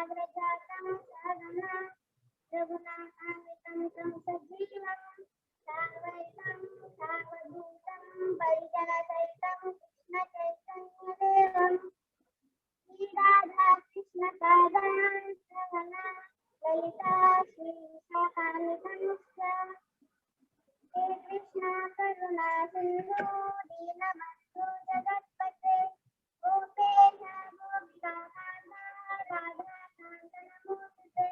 व्रजातं सहगना रघुनाथान्वितं तं सजीवं साद्वैतं सावधूतं परिजनसहितं कृष्णचैतन्यदेवं श्रीराधा कृष्णपादान् सहगना ललिता श्रीविशाखान्वितंश्च हे कृष्णा करुणा सिन्धु दीनबन्धु जगत्पते गोपेश गोपिकाकान्त राधाकान्त नमोस्तुते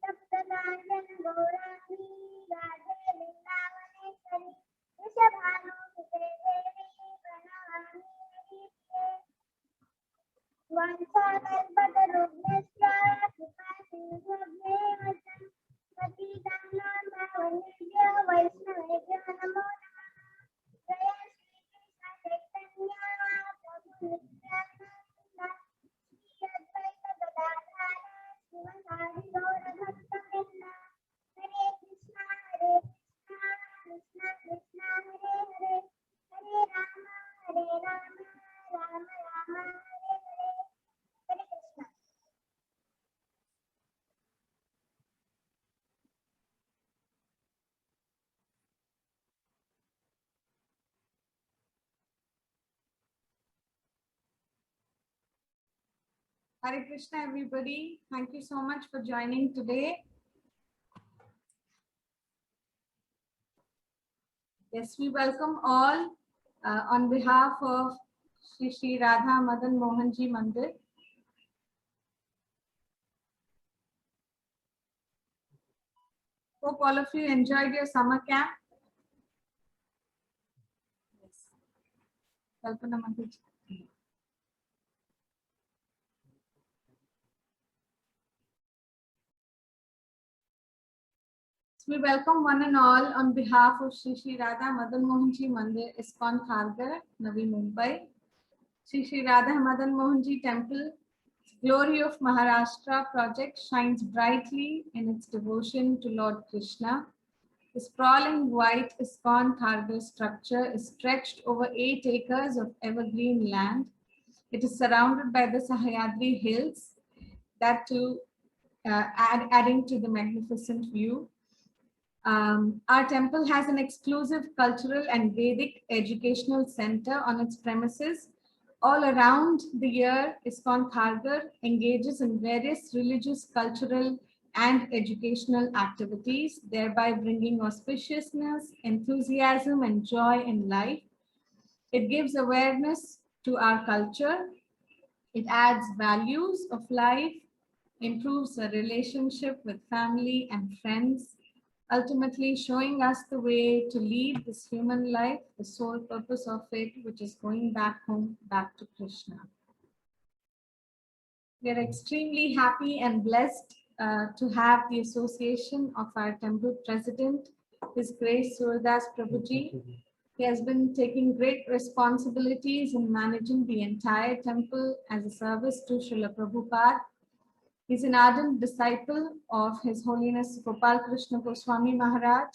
सप्तकाञ्चन गौराङ्गी राधे वृन्दावनेश्वरी वृषभानुसुते देवी प्रणमामि हरिप्रिये वंशाकल्पतरुभ्यश्च कृपा सिन्धुभ्येव च पतितानां वैष्णवेभ्यो नमो नमः जय श्रीकृष्ण चैतन्य प्रभु नित्यानन्द श्री अद्वैत गदाधर श्रीवासादि गौरभक्तवृन्द हरे Krishna Krishna Krishna Hare Hare Hare Ram Ram Ram Hare Hare Hare Krishna. Hare Krishna, everybody. Thank you so much for joining today. Yes, we welcome all on behalf of Shri Radha Madan Mohanji Mandir. Hope all of you enjoyed your summer camp. Yes. Kalpana Mataji. We welcome one and all on behalf of Shri Radha Madan Mohanji Mandir, ISKCON Kharghar, Navi Mumbai. Shri Radha Madan Mohanji Temple, Glory of Maharashtra project shines brightly in its devotion to Lord Krishna. The sprawling white ISKCON Kharghar structure is stretched over 8 acres of evergreen land. It is surrounded by the Sahyadri Hills, that too adding to the magnificent view. Our temple has an exclusive cultural and Vedic educational center on its premises. All around the year, ISKCON Kharghar engages in various religious, cultural, and educational activities, thereby bringing auspiciousness, enthusiasm, and joy in life. It gives awareness to our culture. It adds values of life, improves the relationship with family and friends, ultimately showing us the way to lead this human life, the sole purpose of it, which is going back home, back to Krishna. We are extremely happy and blessed to have the association of our temple president, His Grace Surdas Prabhuji. He has been taking great responsibilities in managing the entire temple as a service to Srila Prabhupada. He's an ardent disciple of His Holiness Gopal Krishna Goswami Maharaj.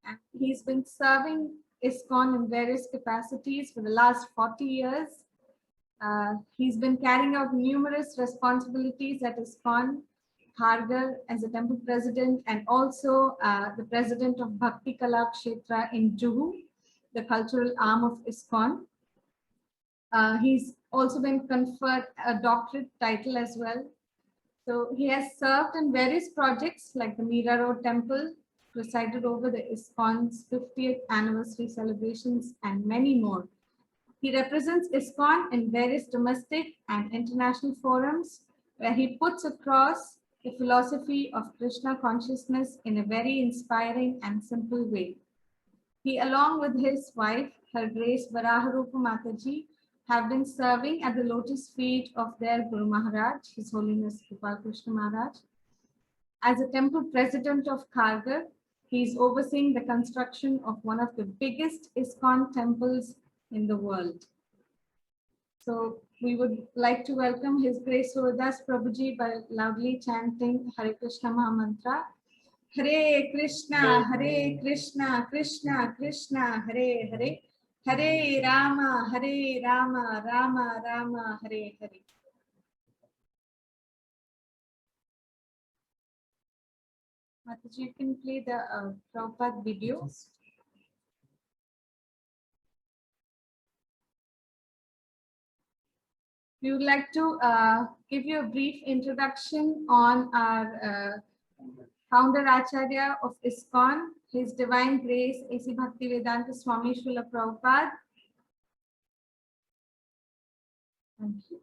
And he's been serving ISKCON in various capacities for the last 40 years. He's been carrying out numerous responsibilities at ISKCON Kharghar as a temple president and also the president of Bhakti Kala Kshetra in Juhu, the cultural arm of ISKCON. He's also been conferred a doctorate title as well. So he has served in various projects like the Mira Road Temple, presided over the ISKCON's 50th anniversary celebrations, and many more. He represents ISKCON in various domestic and international forums where he puts across the philosophy of Krishna consciousness in a very inspiring and simple way. He, along with his wife, Her Grace Varaharupa Mataji, have been serving at the lotus feet of their Guru Maharaj, His Holiness Gopal Krishna Maharaj. As a temple president of Kharghar, he is overseeing the construction of one of the biggest ISKCON temples in the world. So we would like to welcome His Grace Surdas Prabhuji by loudly chanting Hare Krishna Mahamantra. Hare Krishna, Krishna Krishna, Hare Hare, Hare Rama, Rama Rama, Hare Hare. Mataji, you can play the Prabhupada video. We would like to give you a brief introduction on our founder Acharya of ISKCON, His Divine Grace A.C. Bhaktivedanta Swami Srila Prabhupada. Thank you.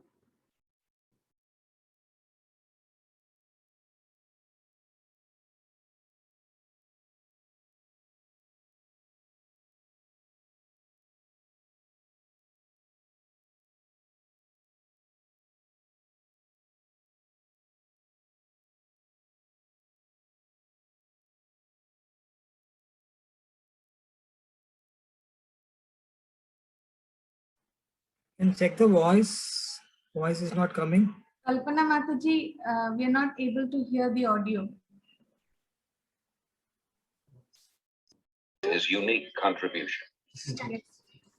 And check the voice. Voice is not coming. Kalpana Mataji, we are not able to hear the audio. His unique contribution. Yes,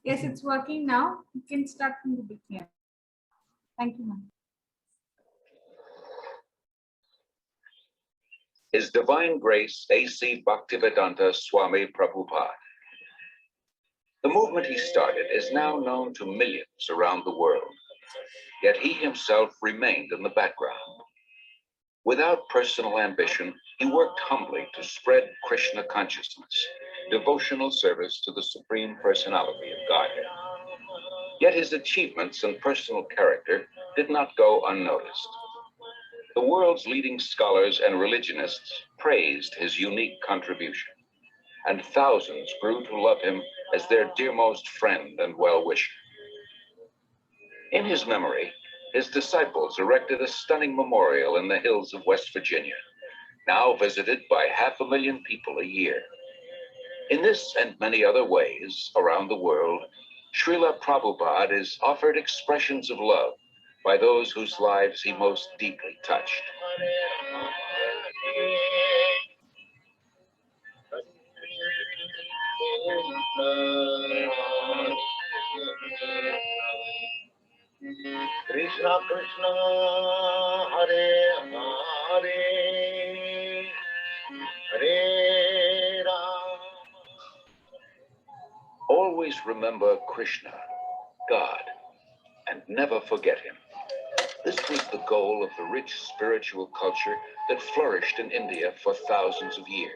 yes, it's working now. You can start from the beginning. Thank you, ma'am. His Divine Grace A.C. Bhaktivedanta Swami Prabhupada. The movement he started is now known to millions around the world, yet he himself remained in the background. Without personal ambition, he worked humbly to spread Krishna consciousness, devotional service to the Supreme Personality of Godhead. Yet his achievements and personal character did not go unnoticed. The world's leading scholars and religionists praised his unique contribution, and thousands grew to love him as their dearmost friend and well-wisher. In his memory, his disciples erected a stunning memorial in the hills of West Virginia, now visited by 500,000 people a year. In this and many other ways around the world, Srila Prabhupada is offered expressions of love by those whose lives he most deeply touched. Krishna Krishna Hare Hare Hare Ram. Always remember Krishna, God, and never forget him. This was the goal of the rich spiritual culture that flourished in India for thousands of years.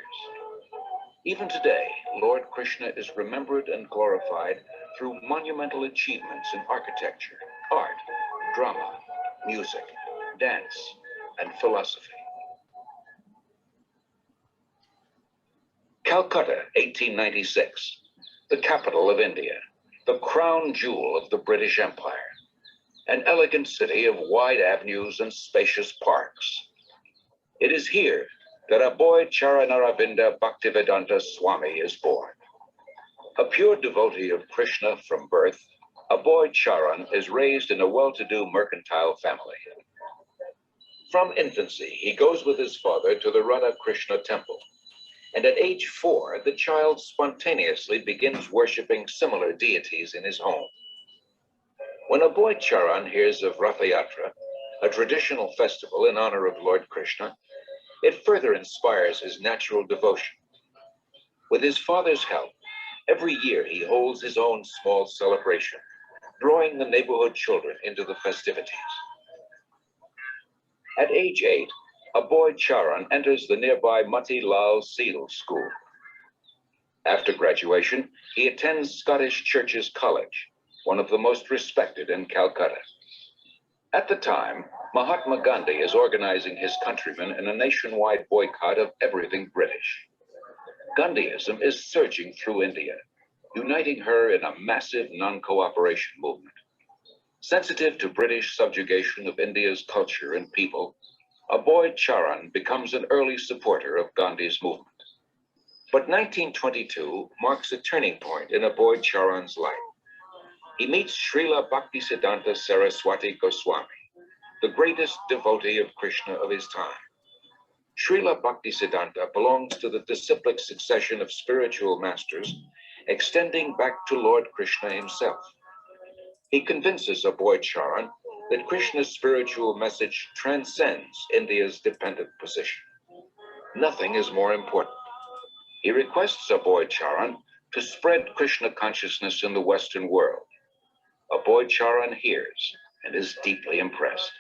Even today, Lord Krishna is remembered and glorified through monumental achievements in architecture, art, drama, music, dance, and philosophy. Calcutta, 1896, the capital of India, the crown jewel of the British Empire, an elegant city of wide avenues and spacious parks. It is here that Aboy Charanaravinda Bhaktivedanta Swami is born. A pure devotee of Krishna from birth, Aboy Charan is raised in a well-to-do mercantile family. From infancy, he goes with his father to the Radha Krishna temple, and at age 4, the child spontaneously begins worshipping similar deities in his home. When Aboy Charan hears of Ratha Yatra, a traditional festival in honor of Lord Krishna, it further inspires his natural devotion. With his father's help, every year he holds his own small celebration, drawing the neighborhood children into the festivities. At age 8, Aboy Charan enters the nearby Mati Lal Seal School. After graduation, he attends Scottish Churches College, one of the most respected in Calcutta. At the time, Mahatma Gandhi is organizing his countrymen in a nationwide boycott of everything British. Gandhiism is surging through India, uniting her in a massive non-cooperation movement. Sensitive to British subjugation of India's culture and people, Aboy Charan becomes an early supporter of Gandhi's movement. But 1922 marks a turning point in Aboy Charan's life. He meets Srila Bhaktisiddhanta Saraswati Goswami, the greatest devotee of Krishna of his time. Srila Bhaktisiddhanta belongs to the disciplic succession of spiritual masters, extending back to Lord Krishna himself. He convinces Aboy Charan that Krishna's spiritual message transcends India's dependent position. nothing is more important. He requests Aboy Charan to spread Krishna consciousness in the Western world. Aboy Charan hears and is deeply impressed.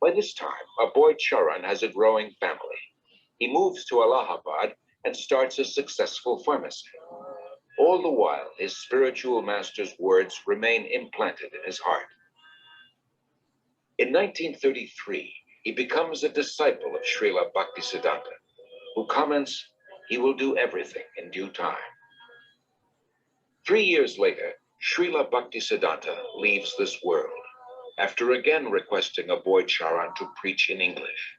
By this time, Aboy Charan has a growing family. He moves to Allahabad and starts a successful pharmacy. All the while, his spiritual master's words remain implanted in his heart. In 1933, he becomes a disciple of Srila Bhaktisiddhanta, who comments, "He will do everything in due time." 3 years later, Srila Bhaktisiddhanta leaves this world, after again requesting Aboy Charan to preach in English.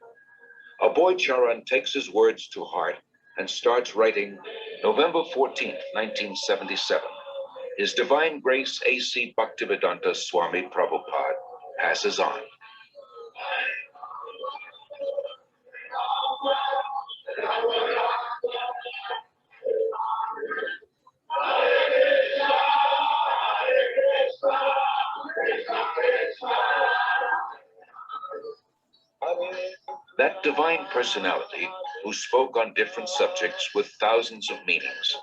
Aboy Charan takes his words to heart and starts writing November 14th, 1977. His Divine Grace A.C. Bhaktivedanta Swami Prabhupada passes on. That divine personality who spoke on different subjects with thousands of meanings,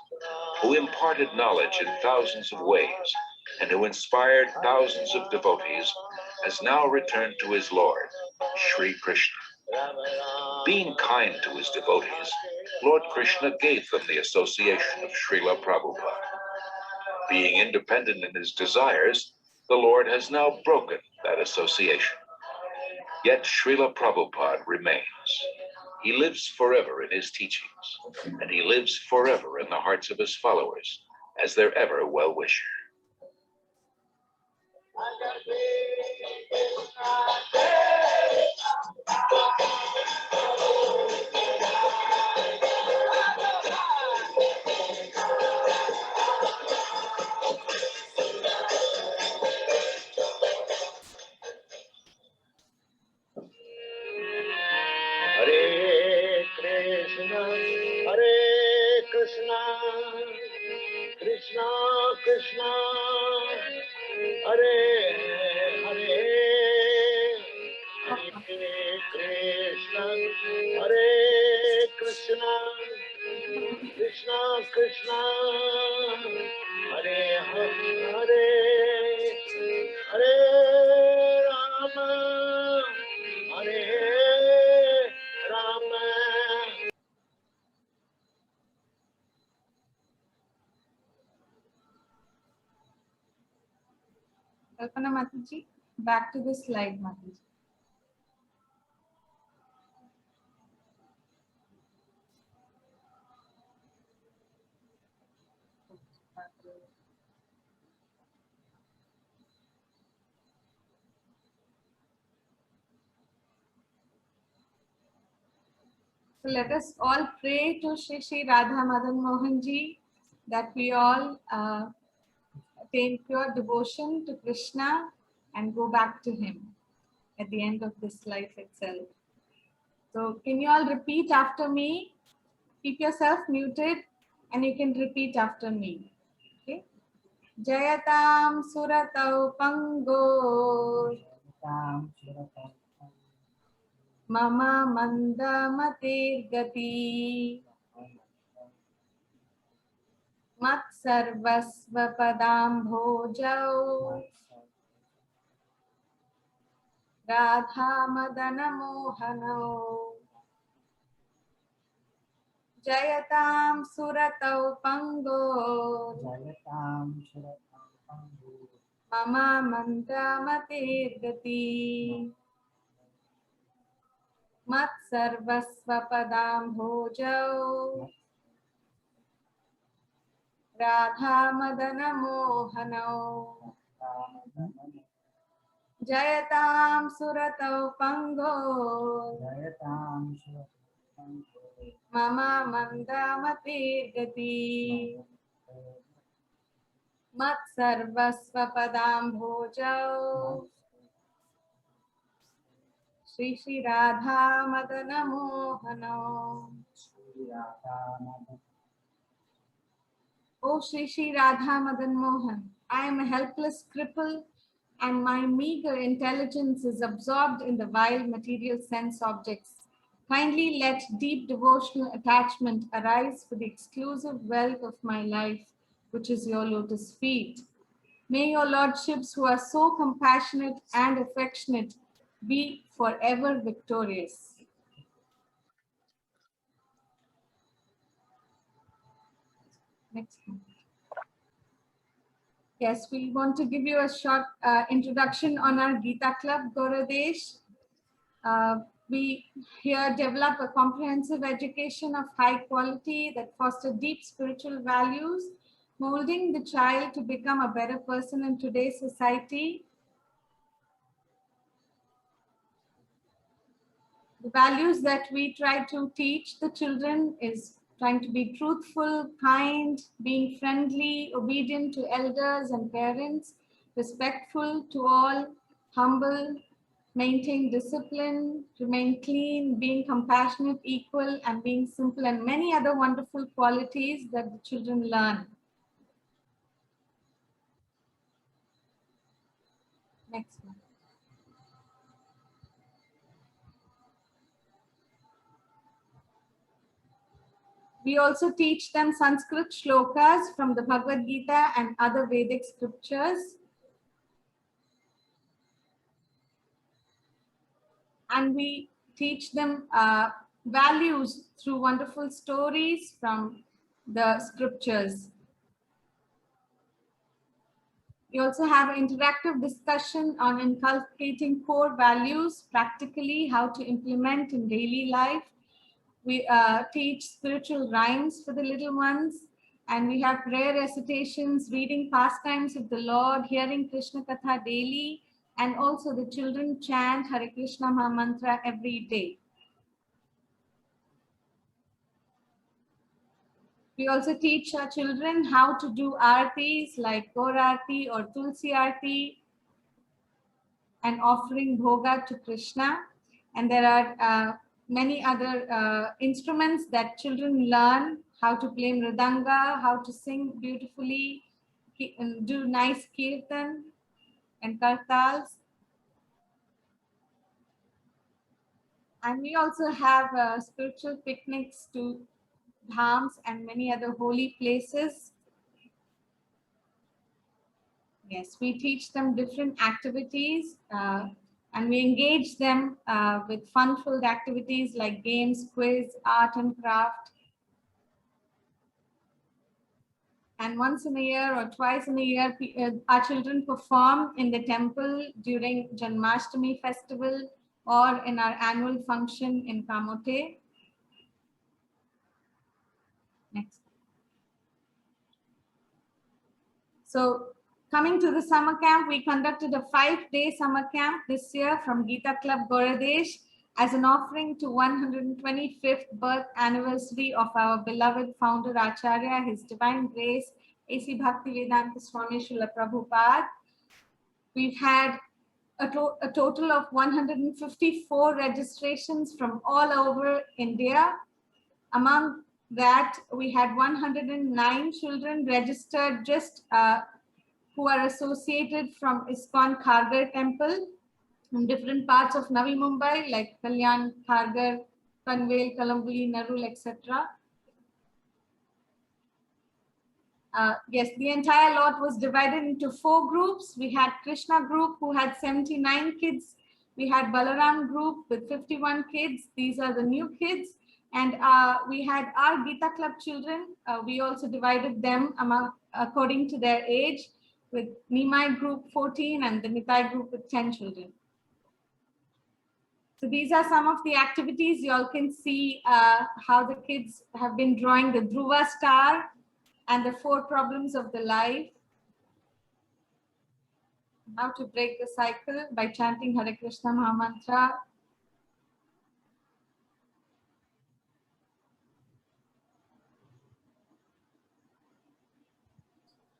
who imparted knowledge in thousands of ways, and who inspired thousands of devotees, has now returned to his Lord, Sri Krishna. Being kind to his devotees, Lord Krishna gave them the association of Srila Prabhupada. Being independent in his desires, the Lord has now broken that association. Yet Srila Prabhupada remains. He lives forever in his teachings, and he lives forever in the hearts of his followers as their ever well-wisher. Hare Krishna, Krishna Krishna, Hare Hare, Hare Krishna, Krishna Krishna, Hare Hare, Hare Rama, Hare Rama. Kalpana Mataji, back to the slide, Mataji. So let us all pray to Shri Shri Radha Madan Mohan Ji that we all attain pure devotion to Krishna and go back to him at the end of this life itself. So can you all repeat after me? Keep yourself muted and you can repeat after me. Okay. Jayatam Suratau Pango Mama Manda Matir Gati Mat Sarvasva Padam Bhojau Radha Madana Mohano Jayatam Suratau Pango Mama Manda Matir Gati Mat Sarvasva Padam Bhojau Radha Madana Mohano Jayatam Suratau Pango Mama Manda Matir Gati Mat Sarvasva Padam Bhojau Shri Shri Radha Madana Mohano. O Shri Shri Radha Madan Mohan, I am a helpless cripple and my meager intelligence is absorbed in the vile material sense objects Kindly let deep devotional attachment arise for the exclusive wealth of my life, which is your lotus feet. May your lordships, who are so compassionate and affectionate, be forever victorious. Next one. Yes, we want to give you a short introduction on our Gita Club, Gauradesh. We here develop a comprehensive education of high quality that foster deep spiritual values, molding the child to become a better person in today's society. The values that we try to teach the children is trying to be truthful, kind, being friendly, obedient to elders and parents, respectful to all, humble, maintain discipline, remain clean, being compassionate, equal, and being simple, and many other wonderful qualities that the children learn. Next one. We also teach them Sanskrit shlokas from the Bhagavad Gita and other Vedic scriptures. And we teach them values through wonderful stories from the scriptures. We also have an interactive discussion on inculcating core values, practically how to implement in daily life. We teach spiritual rhymes for the little ones, and we have prayer recitations, reading pastimes of the Lord, hearing Krishna Katha daily, and also the children chant Hare Krishna Mahamantra every day. We also teach our children how to do aartis like Gaur Aarti or Tulsi Aarti and offering bhoga to Krishna. And there are many other instruments that children learn, how to play mridanga, how to sing beautifully, and do nice kirtan and kartals. And we also have spiritual picnics to dhams and many other holy places. Yes, we teach them different activities and we engage them with fun-filled activities like games, quiz, art and craft. And once in a year or twice in a year, our children perform in the temple during Janmashtami festival or in our annual function in Kamote. Next. So coming to the summer camp, we conducted a 5-day summer camp this year from Gita Club Gauradesh as an offering to 125th birth anniversary of our beloved founder Acharya, His Divine Grace, A.C. Bhaktivedanta Swami Srila Prabhupada. We've had a total of 154 registrations from all over India. Among that, we had 109 children registered just who are associated from ISKCON Khargar temple in different parts of Navi Mumbai like Kalyan, Khargar, Panvel, Kalamboli, Narul, etc. Yes, the entire lot was divided into 4 groups. We had Krishna group who had 79 kids. We had Balaram group with 51 kids. These are the new kids. And we had our Gita Club children. We also divided them according to their age, with Nimai group 14 and the Nitai group with 10 children. So these are some of the activities. You all can see how the kids have been drawing the Dhruva star and the 4 problems of the life. How to break the cycle by chanting Hare Krishna Mahamantra.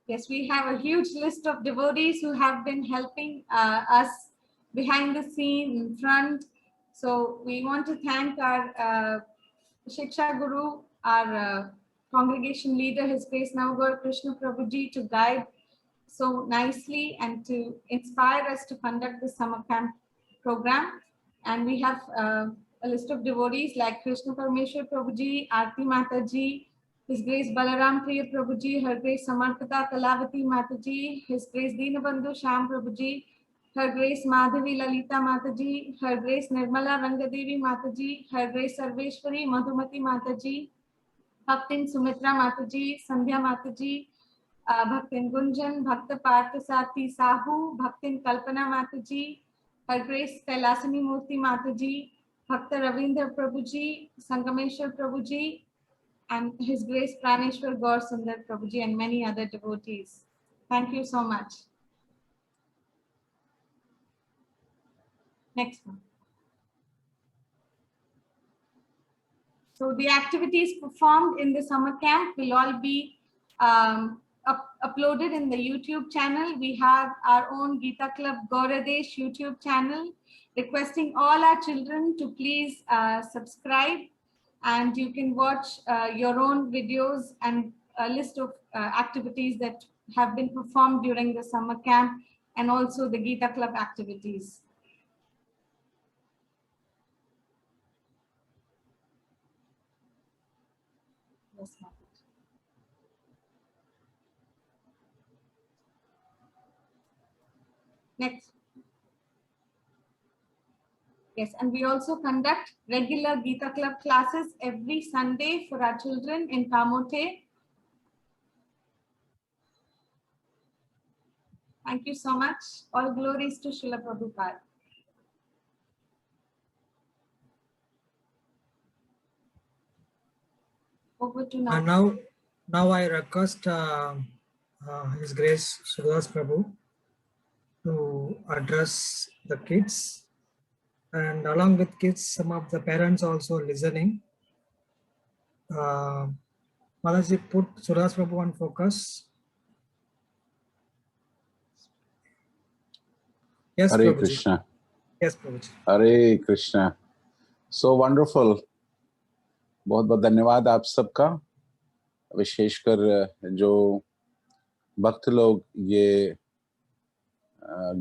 Yes, we have a huge list of devotees who have been helping us behind the scene, in front. So we want to thank our Shiksha Guru, our congregation leader, His Grace Navagura Krishna Prabhuji, to guide so nicely and to inspire us to conduct the summer camp program. And we have a list of devotees like Krishna Parameshwar Prabhuji, Aarti Mataji, His Grace Balaram Priya Prabhuji, Her Grace Samarpita Kalavati Mataji, His Grace Dinabandhu Sham Prabhuji, Her Grace Madhavi Lalita Mataji, Her Grace Nirmala Rangadevi Mataji, Her Grace Sarveshwari Madhumati Mataji, Bhaktin Sumitra Mataji, Sandhya Mataji, Bhaktin Gunjan, Bhakta Parthasati Sahu, Bhaktin Kalpana Mataji, Her Grace Kailasani Murthy Mataji, Bhakta Ravindra Prabhuji, Sangameshwar Prabhuji, and His Grace Praneshwar Gaur Sundar Prabhuji, and many other devotees. Thank you so much. Next one. So the activities performed in the summer camp will all be uploaded in the YouTube channel. We have our own Gita Club Gauradesh YouTube channel, requesting all our children to please subscribe, and you can watch your own videos and a list of activities that have been performed during the summer camp, and also the Gita Club activities. Yes, ma'am. Next. Yes, and we also conduct regular Gita Club classes every Sunday for our children in Kamote. Thank you so much. All glories to Srila Prabhupada. Over to And now. now I request His Grace Surdas Prabhu to address the kids, and along with kids, some of the parents also listening. Mataji, put Surdas Prabhu on focus. Yes, Hare Prabhuji. Krishna. Yes, Prabhuji. Hare Krishna. So wonderful. बहुत बहुत धन्यवाद आप सबका, विशेषकर जो भक्त लोग ये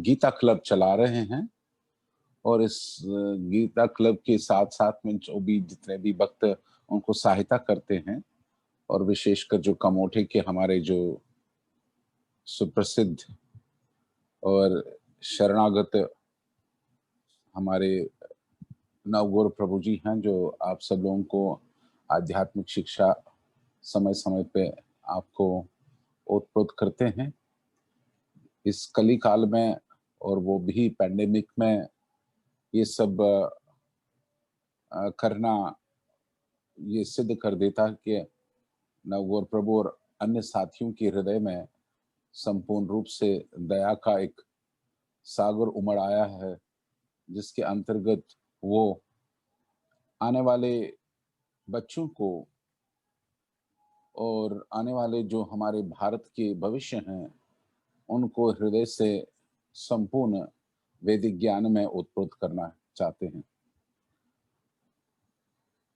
गीता क्लब चला रहे हैं, और इस गीता क्लब के साथ साथ में जो भी जितने भी भक्त उनको सहायता करते हैं, और विशेषकर जो कमोठे के हमारे जो सुप्रसिद्ध और शरणागत हमारे नवगौर प्रभु जी हैं, जो आप सब लोगों को आध्यात्मिक शिक्षा समय समय पे आपको ओतप्रोत करते हैं। इस कली काल में, और वो भी पैंडेमिक में, ये सब करना ये सिद्ध कर देता है कि नवगौर प्रभु और अन्य साथियों के हृदय में संपूर्ण रूप से दया का एक सागर उमड़ आया है, जिसके अंतर्गत वो आने वाले बच्चों को और आने वाले जो हमारे भारत के भविष्य हैं, उनको हृदय से संपूर्ण वैदिक ज्ञान में ओतप्रोत करना चाहते हैं।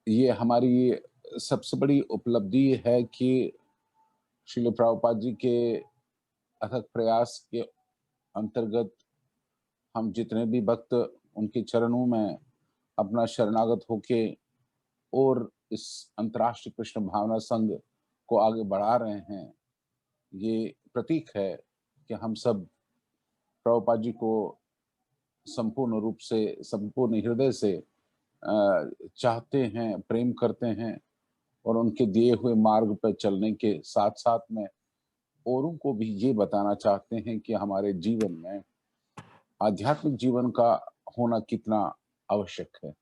ये हमारी सबसे बड़ी उपलब्धि है कि श्रील प्रभुपाद जी के अथक प्रयास के अंतर्गत हम जितने भी भक्त उनके चरणों में अपना शरणागत होके और इस अंतर्राष्ट्रीय कृष्ण भावना संघ को आगे बढ़ा रहे हैं, ये प्रतीक है कि हम सब प्रभुपाद जी को संपूर्ण रूप से, संपूर्ण हृदय से चाहते हैं, प्रेम करते हैं, और उनके दिए हुए मार्ग पर चलने के साथ साथ में औरों को भी ये बताना चाहते हैं कि हमारे जीवन में आध्यात्मिक जीवन का होना कितना आवश्यक है।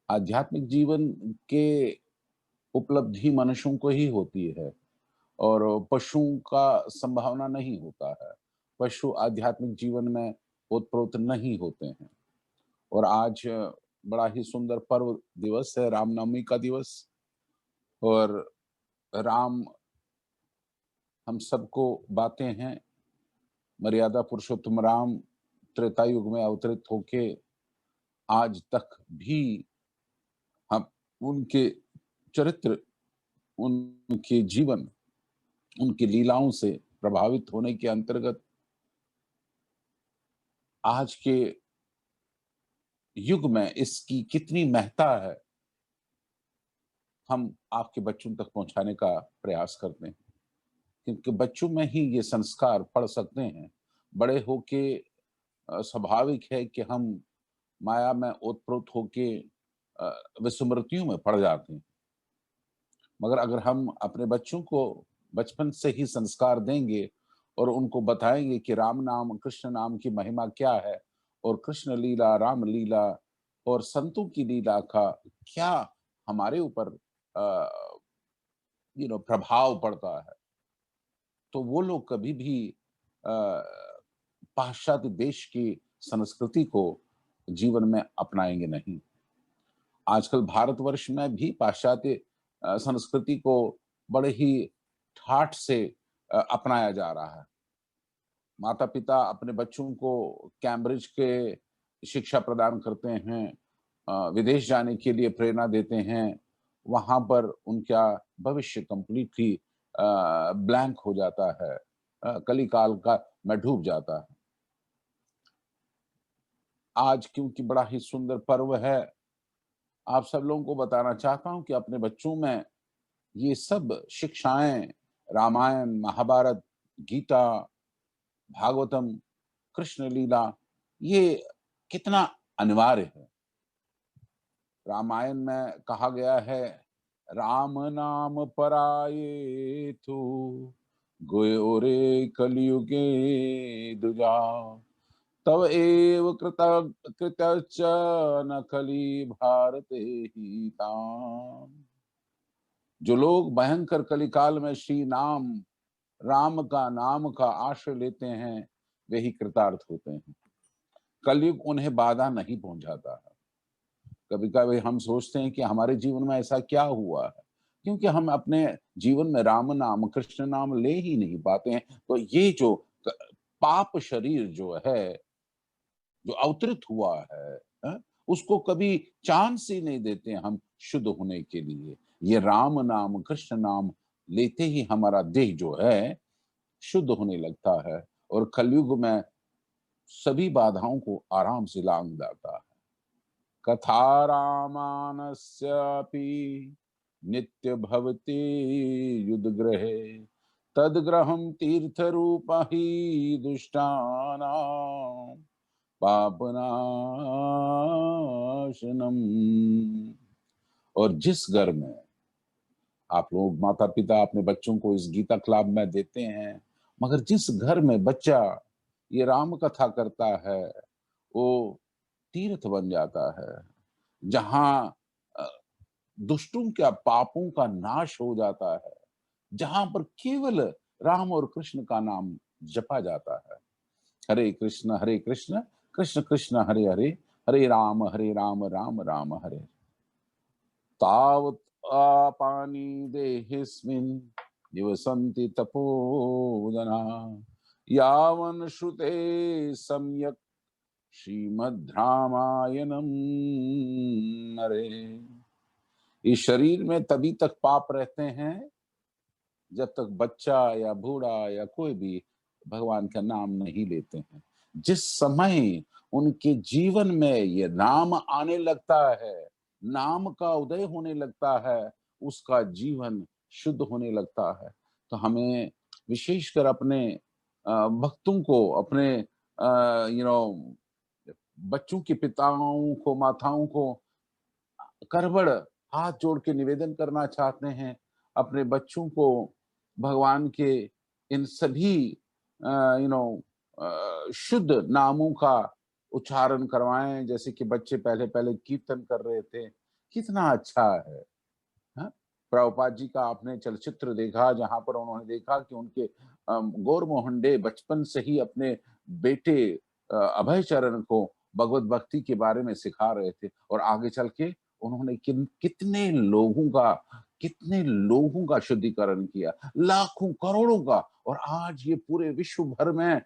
आध्यात्मिक जीवन के उपलब्धि मनुष्यों को ही होती है, और पशुओं का संभावना नहीं होता है। पशु आध्यात्मिक जीवन में ओतप्रोत नहीं होते हैं। और आज बड़ा ही सुंदर पर्व दिवस है, रामनवमी का दिवस, और राम हम सबको बातें हैं। मर्यादा पुरुषोत्तम राम त्रेता युग में अवतरित होके आज तक भी हम उनके चरित्र, उनके जीवन, उनकी लीलाओं से प्रभावित होने के अंतर्गत आज के युग में इसकी कितनी महत्ता है, हम आपके बच्चों तक पहुंचाने का प्रयास करते हैं, क्योंकि बच्चों में ही ये संस्कार पढ़ सकते हैं। बड़े होके स्वाभाविक है कि हम माया में ओतप्रोत होके विस्मृतियों में पड़ जाते हैं। मगर अगर हम अपने बच्चों को बचपन से ही संस्कार देंगे और उनको बताएंगे कि राम नाम कृष्ण नाम की महिमा क्या है, और कृष्ण लीला राम लीला और संतों की लीला का क्या हमारे ऊपर प्रभाव पड़ता है, तो वो लोग कभी भी पाश्चात्य देश की संस्कृति को जीवन में अपनाएंगे नहीं। आजकल भारतवर्ष में भी पाश्चात्य संस्कृति को बड़े ही ठाठ से अपनाया जा रहा है। माता पिता अपने बच्चों को कैम्ब्रिज के शिक्षा प्रदान करते हैं, विदेश जाने के लिए प्रेरणा देते हैं, वहां पर उनका भविष्य कंप्लीटली ब्लैंक हो जाता है, कलिकाल का में डूब जाता है। आज क्योंकि बड़ा ही सुंदर पर्व है, आप सब लोगों को बताना चाहता हूं कि अपने बच्चों में ये सब शिक्षाएं, रामायण, महाभारत, गीता, भागवतम, कृष्ण लीला, ये कितना अनिवार्य है। रामायण में कहा गया है, राम नाम पराये तू गोरे कलयुगे दुजा, तव एव कृतश्च न खली भारते ही ताम। जो लोग भयंकर कलिकाल में श्री राम का नाम का आश्रय लेते हैं, वे ही कृतार्थ होते हैं। कलयुग उन्हें बाधा नहीं पहुंचाता है। कभी कभी हम सोचते हैं कि हमारे जीवन में ऐसा क्या हुआ है, क्योंकि हम अपने जीवन में राम नाम कृष्ण नाम ले ही नहीं पाते हैं। तो ये जो पाप शरीर जो है, जो अवतरित हुआ है, उसको कभी चांस ही नहीं देते हम शुद्ध होने के लिए। ये राम नाम कृष्ण नाम लेते ही हमारा देह जो है शुद्ध होने लगता है, और कलयुग में सभी बाधाओं को आराम से लांघ जाता है। कथा रामानस्यापि नित्य भवति युद्धगृहे, तद्ग्रहं तीर्थरूप ही दुष्टानां पापनाशनम। और जिस घर में आप लोग माता पिता अपने बच्चों को इस गीता क्लब में देते हैं, मगर जिस घर में बच्चा ये राम कथा करता है, वो तीर्थ बन जाता है, जहां दुष्टों का पापों का नाश हो जाता है, जहां पर केवल राम और कृष्ण का नाम जपा जाता है। हरे कृष्ण कृष्ण कृष्ण हरे हरे, हरे राम राम राम हरे। तावत् आपानि देहिस्मिन् निवसन्ति तपोवना, यावन् श्रुते सम्यक् श्रीमद्रामायणं नरे। इस शरीर में तभी तक पाप रहते हैं जब तक बच्चा या बूढ़ा या कोई भी भगवान का नाम नहीं लेते हैं। जिस समय उनके जीवन में ये नाम आने लगता है, नाम का उदय होने लगता है, उसका जीवन शुद्ध होने लगता है। तो हमें विशेषकर अपने भक्तों को, अपने बच्चों के पिताओं को, माताओं को करबड़ हाथ जोड़ के निवेदन करना चाहते हैं, अपने बच्चों को भगवान के इन सभी शुद्ध नामों का उच्चारण करवाएं। जैसे कि बच्चे पहले पहले कीर्तन कर रहे थे, कितना अच्छा है। प्रभुपाद जी का आपने चलचित्र देखा, जहां पर उन्होंने देखा कि उनके गौर मोहन डे बचपन से ही अपने बेटे अभय चरण को भगवत भक्ति के बारे में सिखा रहे थे, और आगे चल के उन्होंने कितने लोगों का शुद्धिकरण किया, लाखों करोड़ों का। और आज ये पूरे विश्व भर में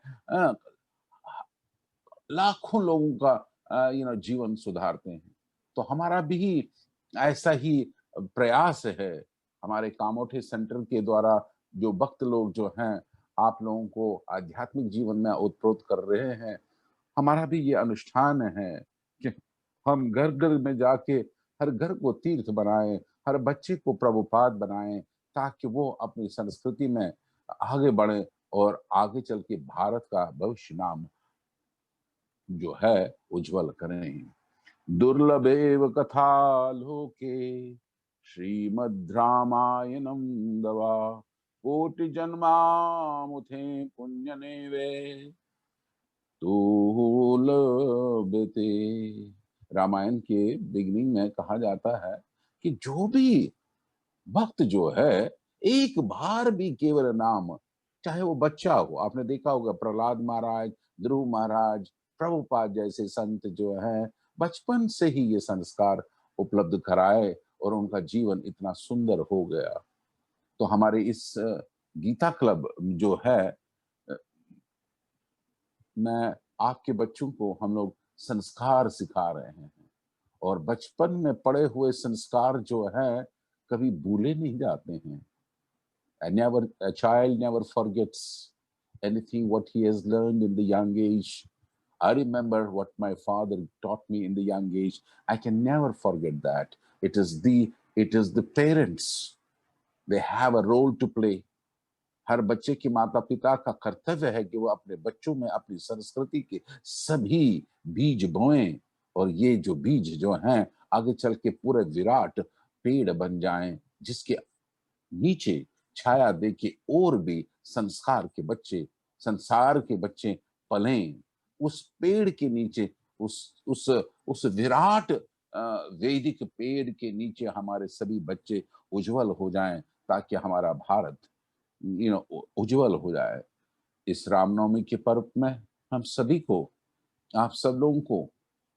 लाखों लोगों का जीवन सुधारते हैं। तो हमारा भी ऐसा ही प्रयास है। हमारे कामोठे सेंटर के द्वारा जो भक्त लोग जो हैं, आप लोगों को आध्यात्मिक जीवन में उत्प्रोत कर रहे हैं, हमारा भी ये अनुष्ठान है कि हम घर घर में जाके हर घर को तीर्थ बनाएं, हर बच्चे को प्रभुपाद बनाएं, ताकि वो अपनी संस्कृति में आगे बढ़े और आगे चल के भारत का भविष्य नाम जो है उज्जवल करें। दुर्लभेव कथा लोके श्रीमद् रामायणं दवा कोटि जन्मामुथे पुण्यनेवे तो लभते। रामायण के बिगिनिंग में कहा जाता है कि जो भी भक्त जो है एक बार भी केवल नाम, चाहे वो बच्चा हो, आपने देखा होगा प्रहलाद महाराज, ध्रुव महाराज, प्रभुपाद जैसे संत जो हैं बचपन से ही ये संस्कार उपलब्ध कराए और उनका जीवन इतना सुंदर हो गया। तो हमारे इस गीता क्लब जो है, मैं आपके बच्चों को हम लोग संस्कार सिखा रहे हैं और बचपन में पड़े हुए संस्कार जो है कभी भूले नहीं जाते हैं। A child never forgets anything what he has learned in the young age. I remember what my father taught me in the young age. I can never forget that. It is the parents. They have a role to play. हर बच्चे के माता पिता का कर्तव्य है कि वो अपने बच्चों में अपनी संस्कृति के सभी बीज बोएं और ये जो बीज जो हैं आगे चल के पूरे विराट पेड़ बन जाएं, जिसके नीचे छाया दे के और भी संस्कार के बच्चे, संसार के बच्चे पलें। उस पेड़ के नीचे, उस विराट वैदिक पेड़ के नीचे हमारे सभी बच्चे उज्जवल हो जाएं, ताकि हमारा भारत उज्जवल हो जाए। इस रामनवमी के पर्व में हम सभी को, आप सब लोगों को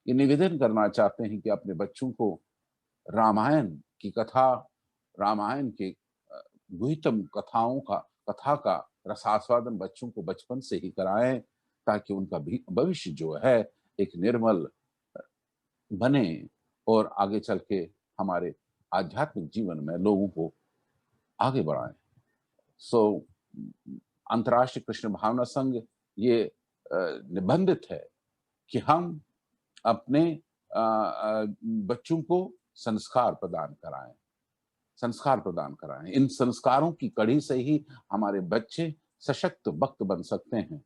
ये निवेदन करना चाहते हैं कि अपने बच्चों को रामायण की कथा, रामायण के गुह्यतम कथा का रसास्वादन बच्चों को बचपन से ही कराएं, ताकि उनका भी भविष्य जो है एक निर्मल बने और आगे चल के हमारे आध्यात्मिक जीवन में लोगों को आगे बढ़ाएं। अंतर्राष्ट्रीय कृष्ण भावना संघ ये निबंधित है कि हम अपने बच्चों को संस्कार प्रदान कराएं। इन संस्कारों की कड़ी से ही हमारे बच्चे सशक्त भक्त बन सकते हैं,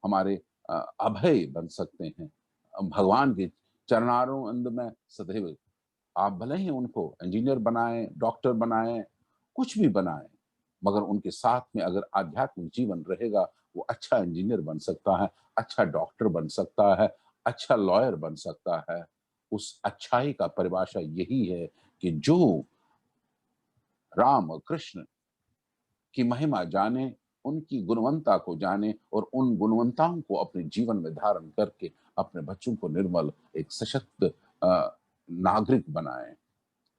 हमारे अभय बन सकते हैं, भगवान के चरणारविंद में सदैव। आप भले ही उनको इंजीनियर बनाएं, डॉक्टर बनाएं, कुछ भी बनाएं, मगर उनके साथ में अगर आध्यात्मिक जीवन रहेगा, वो अच्छा इंजीनियर बन सकता है, अच्छा डॉक्टर बन सकता है, अच्छा लॉयर बन सकता है। उस अच्छाई का परिभाषा यही है कि जो राम कृष्ण की महिमा जाने, उनकी गुणवत्ता को जाने और उन गुणवत्ताओं को अपने जीवन में धारण करके अपने बच्चों को निर्मल एक सशक्त नागरिक बनाएं।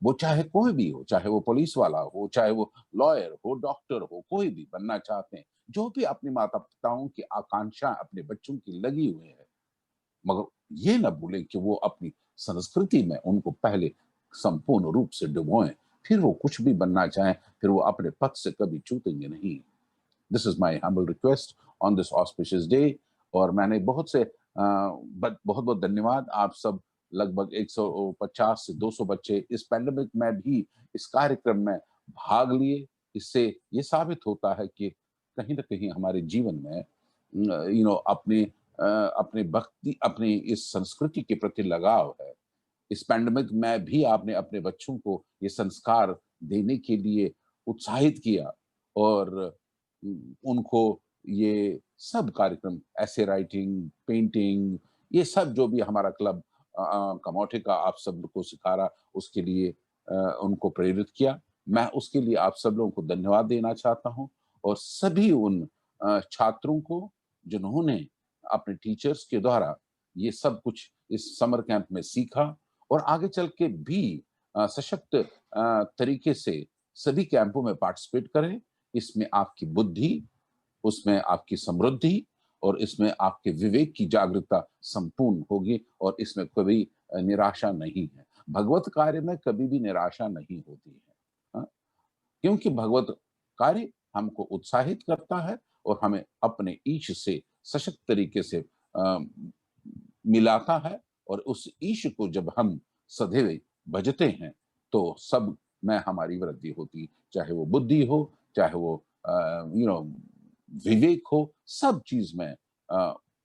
वो चाहे कोई भी हो, चाहे वो पुलिस वाला हो, चाहे वो लॉयर हो, डॉक्टर हो, कोई भी बनना चाहते हैं। जो भी अपने माता पिताओं की आकांक्षा अपने बच्चों की लगी हुई है, मगर ये न भूलें कि वो अपनी संस्कृति में उनको पहले संपूर्ण रूप से डुबोएं, फिर वो कुछ भी बनना चाहें, फिर वो अपने पथ से कभी चूकेंगे नहीं। This is my humble request on this auspicious day. और मैंने बहुत बहुत धन्यवाद। आप सब लगभग 150 से 200 बच्चे इस पैंडेमिक में भी इस कार्यक्रम में भाग लिए। इससे ये साबित होता है कि कहीं ना कहीं हमारे जीवन में अपने भक्ति, अपनी इस संस्कृति के प्रति लगाव है। इस पैंडेमिक में भी आपने अपने बच्चों को ये संस्कार देने के लिए उत्साहित किया और उनको ये सब कार्यक्रम, ऐसे राइटिंग, पेंटिंग, ये सब जो भी हमारा क्लब कमौठे का आप सब को सिखा रहा, उसके लिए उनको प्रेरित किया। मैं उसके लिए आप सब लोगों को धन्यवाद देना चाहता हूं और सभी उन छात्रों को जिन्होंने अपने टीचर्स के द्वारा ये सब कुछ इस समर कैंप में सीखा और आगे चल के भी सशक्त तरीके से सभी कैंपों में पार्टिसिपेट करें। इसमें आपकी बुद्धि, उसमें आपकी समृद्धि और इसमें आपके विवेक की जागरूकता संपूर्ण होगी और इसमें कभी निराशा नहीं है। भगवत कार्य में कभी भी निराशा नहीं होती है, क्योंकि भगवत कार्य हमको उत्साहित करता है और हमें अपने ईश से सशक्त तरीके से मिलाता है और उस ईश को जब हम सदैव भजते हैं तो सब में हमारी वृद्धि होती, चाहे वो बुद्धि हो, चाहे वो विवेक हो, सब चीज में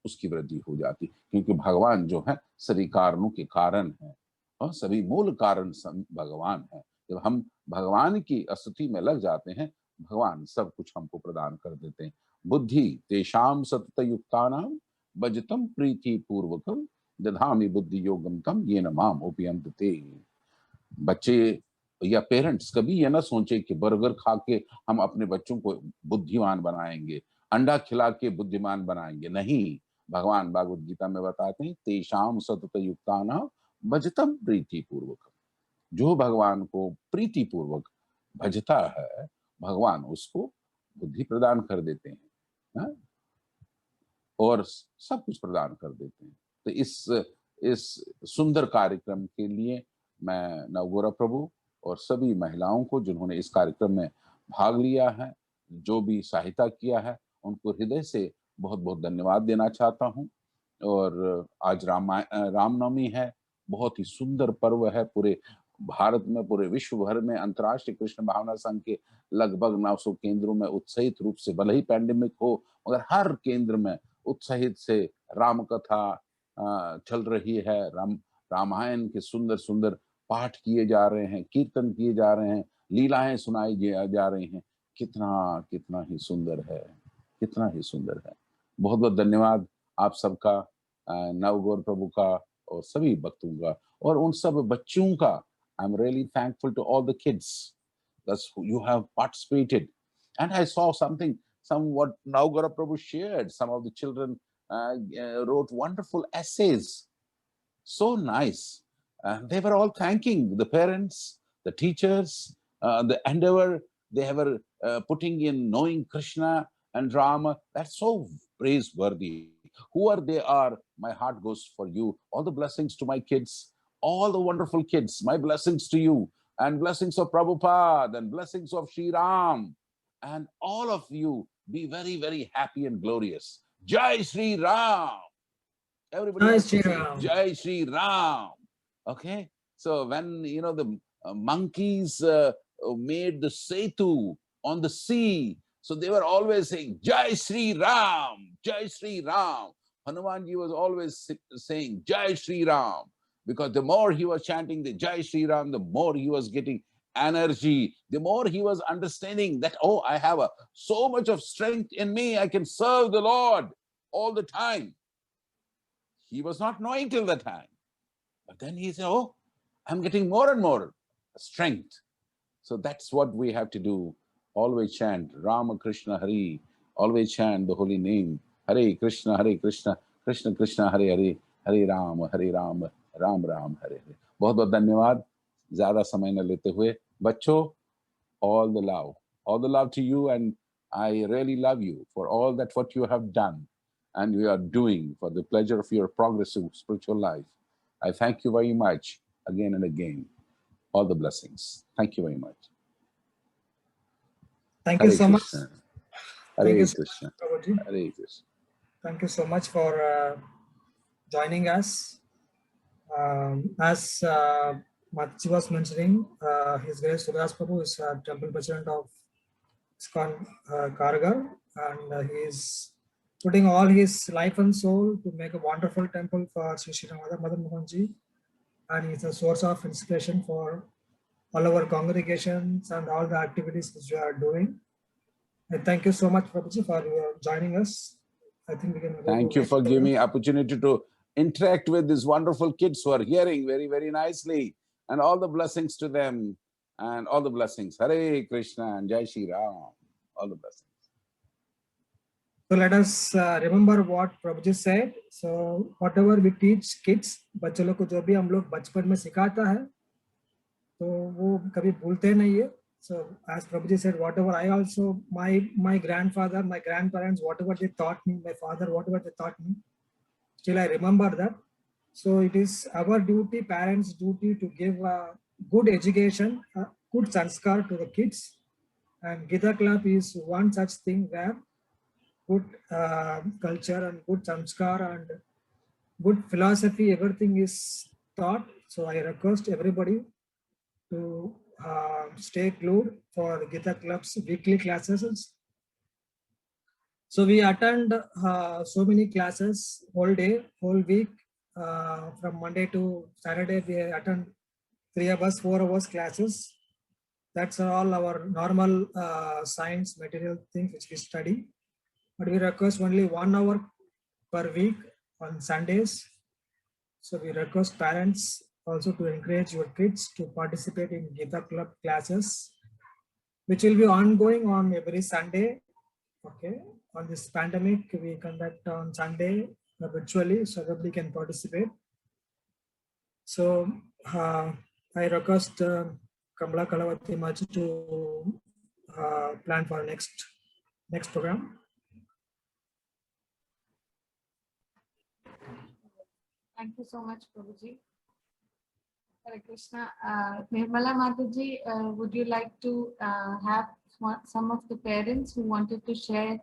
उसकी वृद्धि हो जाती, क्योंकि भगवान जो है सभी कारणों के कारण है और सभी मूल कारण भगवान है। जब हम भगवान की स्तुति में लग जाते हैं, भगवान सब कुछ हमको प्रदान कर देते हैं। बुद्धि तेषाम सतत युक्तानाम भजतम प्रीति पूर्वकम दधामि बुद्धि योगम तम येन माम उपयंते। बच्चे या पेरेंट्स कभी ये ना सोचे कि बर्गर खा के हम अपने बच्चों को बुद्धिमान बनाएंगे, अंडा खिला के बुद्धिमान बनाएंगे, नहीं। भगवान भागवत गीता में बताते हैं तेषाम सतत युक्तानाम भजतम प्रीति पूर्वक। जो भगवान को प्रीति पूर्वक भजता है, भगवान उसको बुद्धि प्रदान कर देते हैं, हा? और सब कुछ प्रदान कर देते हैं। तो इस सुंदर कार्यक्रम के लिए मैं नवगौरव प्रभु और सभी महिलाओं को जिन्होंने इस कार्यक्रम में भाग लिया है, जो भी सहायता किया है, उनको हृदय से बहुत बहुत धन्यवाद देना चाहता हूँ। और आज रामनवमी है, बहुत ही सुंदर पर्व है। पूरे भारत में, पूरे विश्व भर में अंतर्राष्ट्रीय कृष्ण भावना संघ के लगभग 900 केंद्रों में उत्साहित रूप से, भले ही पैंडेमिक हो मगर हर केंद्र में उत्साहित से राम कथा चल रही है। रामायण के सुंदर सुंदर पाठ किए जा रहे हैं, कीर्तन किए जा रहे हैं, लीलाएं सुनाई जा रही हैं। कितना कितना ही सुंदर है, कितना ही सुंदर है। बहुत बहुत धन्यवाद आप सबका, नवगौर प्रभु का और सभी भक्तों का और उन सब बच्चों का। I am really thankful to all the kids that you have participated. And I saw what Navgara Prabhu shared. Some of the children wrote wonderful essays. So nice. They were all thanking the parents, the teachers, the endeavor they were putting in knowing Krishna and Rama. That's so praiseworthy. Whoever they are, my heart goes for you. All the blessings to my kids, all the wonderful kids, my blessings to you, and blessings of Prabhupada, and blessings of Sri Ram. And all of you be very, very happy and glorious. Jai Sri Ram. Everybody Jai has to Shri say, Ram. Jai Sri Ram. Okay? So when, the monkeys made the Setu on the sea, so they were always saying, Jai Sri Ram, Jai Sri Ram. Hanumanji was always saying, Jai Sri Ram. Because the more he was chanting the Jai Sri Ram, the more he was getting energy, the more he was understanding that, oh, I have so much of strength in me, I can serve the Lord all the time. He was not knowing till the time. But then he said, oh, I'm getting more and more strength. So that's what we have to do. Always chant Rama Krishna Hari. Always chant the holy name. Hare Krishna, Krishna Krishna, Hare Hare, Hare Ram, Ram Ram, Hare Hare. बहुत बहुत धन्यवाद, ज्यादा समय न लेते हुए। बच्चों, all the love to you, and I really love you for all that what you have done and you are doing for the pleasure of your progressive spiritual life. I thank you very much again and again. All the blessings. Thank you very much. Thank you so much. Hare Thank you so Krishna. much, Prabhuji. Hare Krishna. Thank you so much for joining us. As Mataji was mentioning, His Grace Surdas Prabhu is Temple President of ISKCON Karagar, and he is putting all his life and soul to make a wonderful temple for Sri Sri Madan Mohan Ji, and he's a source of inspiration for all our congregations and all the activities which we are doing. And thank you so much, Prabhuji, for joining us. I think we can. Thank you for giving me opportunity to interact with these wonderful kids who are hearing very, very nicely, and all the blessings to them, and all the blessings. Hare Krishna and Jai Shri Ram. All the blessings. So let us remember what Prabhuji said. So whatever we teach kids, बच्चों लोग को जो भी हम लोग बचपन में सिखाता है, तो वो कभी भूलते नहीं है. So as Prabhuji said, whatever I also, my grandfather, my grandparents, whatever they taught me, my father, whatever they taught me, still I remember that. So it is our duty, parents' duty, to give a good education, a good sanskar to the kids. And Gita Club is one such thing where good culture and good sanskar and good philosophy, everything is taught. So I request everybody to stay glued for Gita Club's weekly classes. So we attend so many classes whole day, whole week, from Monday to Saturday. We attend 3 hours, 4 hours classes. That's all our normal science material things which we study. But we request only 1 hour per week on Sundays. So we request parents also to encourage your kids to participate in Gita Club classes, which will be ongoing on every Sunday. Okay, on this pandemic, we conduct on Sunday virtually, so everybody can participate. So I request Kamala Kalavati Maji to plan for next program. Thank you so much, Prabhuji. Hare Krishna. Nirmala Mataji, would you like to have some of the parents who wanted to share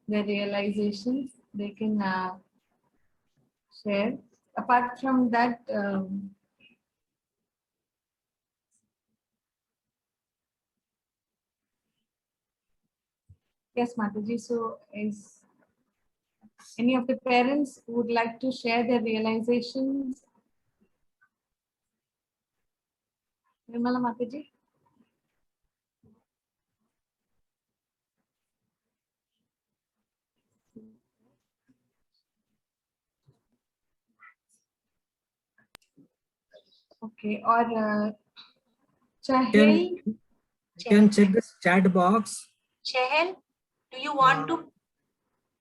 their realizations? They can share. Apart from that, yes, Mataji. So, is any of the parents who would like to share their realizations? Nirmala Mataji. Okay, or Chahil. You can check this chat box. Chahel, do you want to?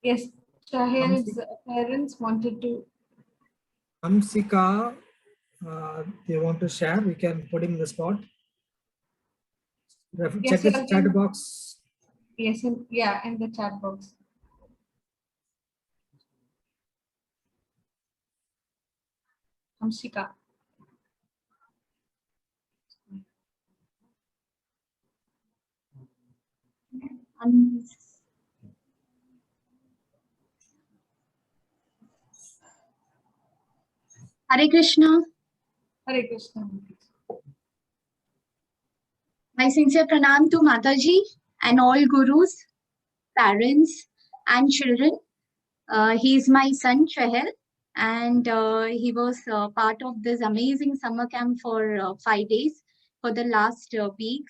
Yes, Chahil's parents wanted to. Amsika, they want to share. We can put in the spot. Check this chat box. Yes, in the chat box. Amshika. Hare Krishna. Hare Krishna. My sincere pranam to Mataji and all gurus, parents and children. He is my son Chahel, and he was part of this amazing summer camp for 5 days for the last week.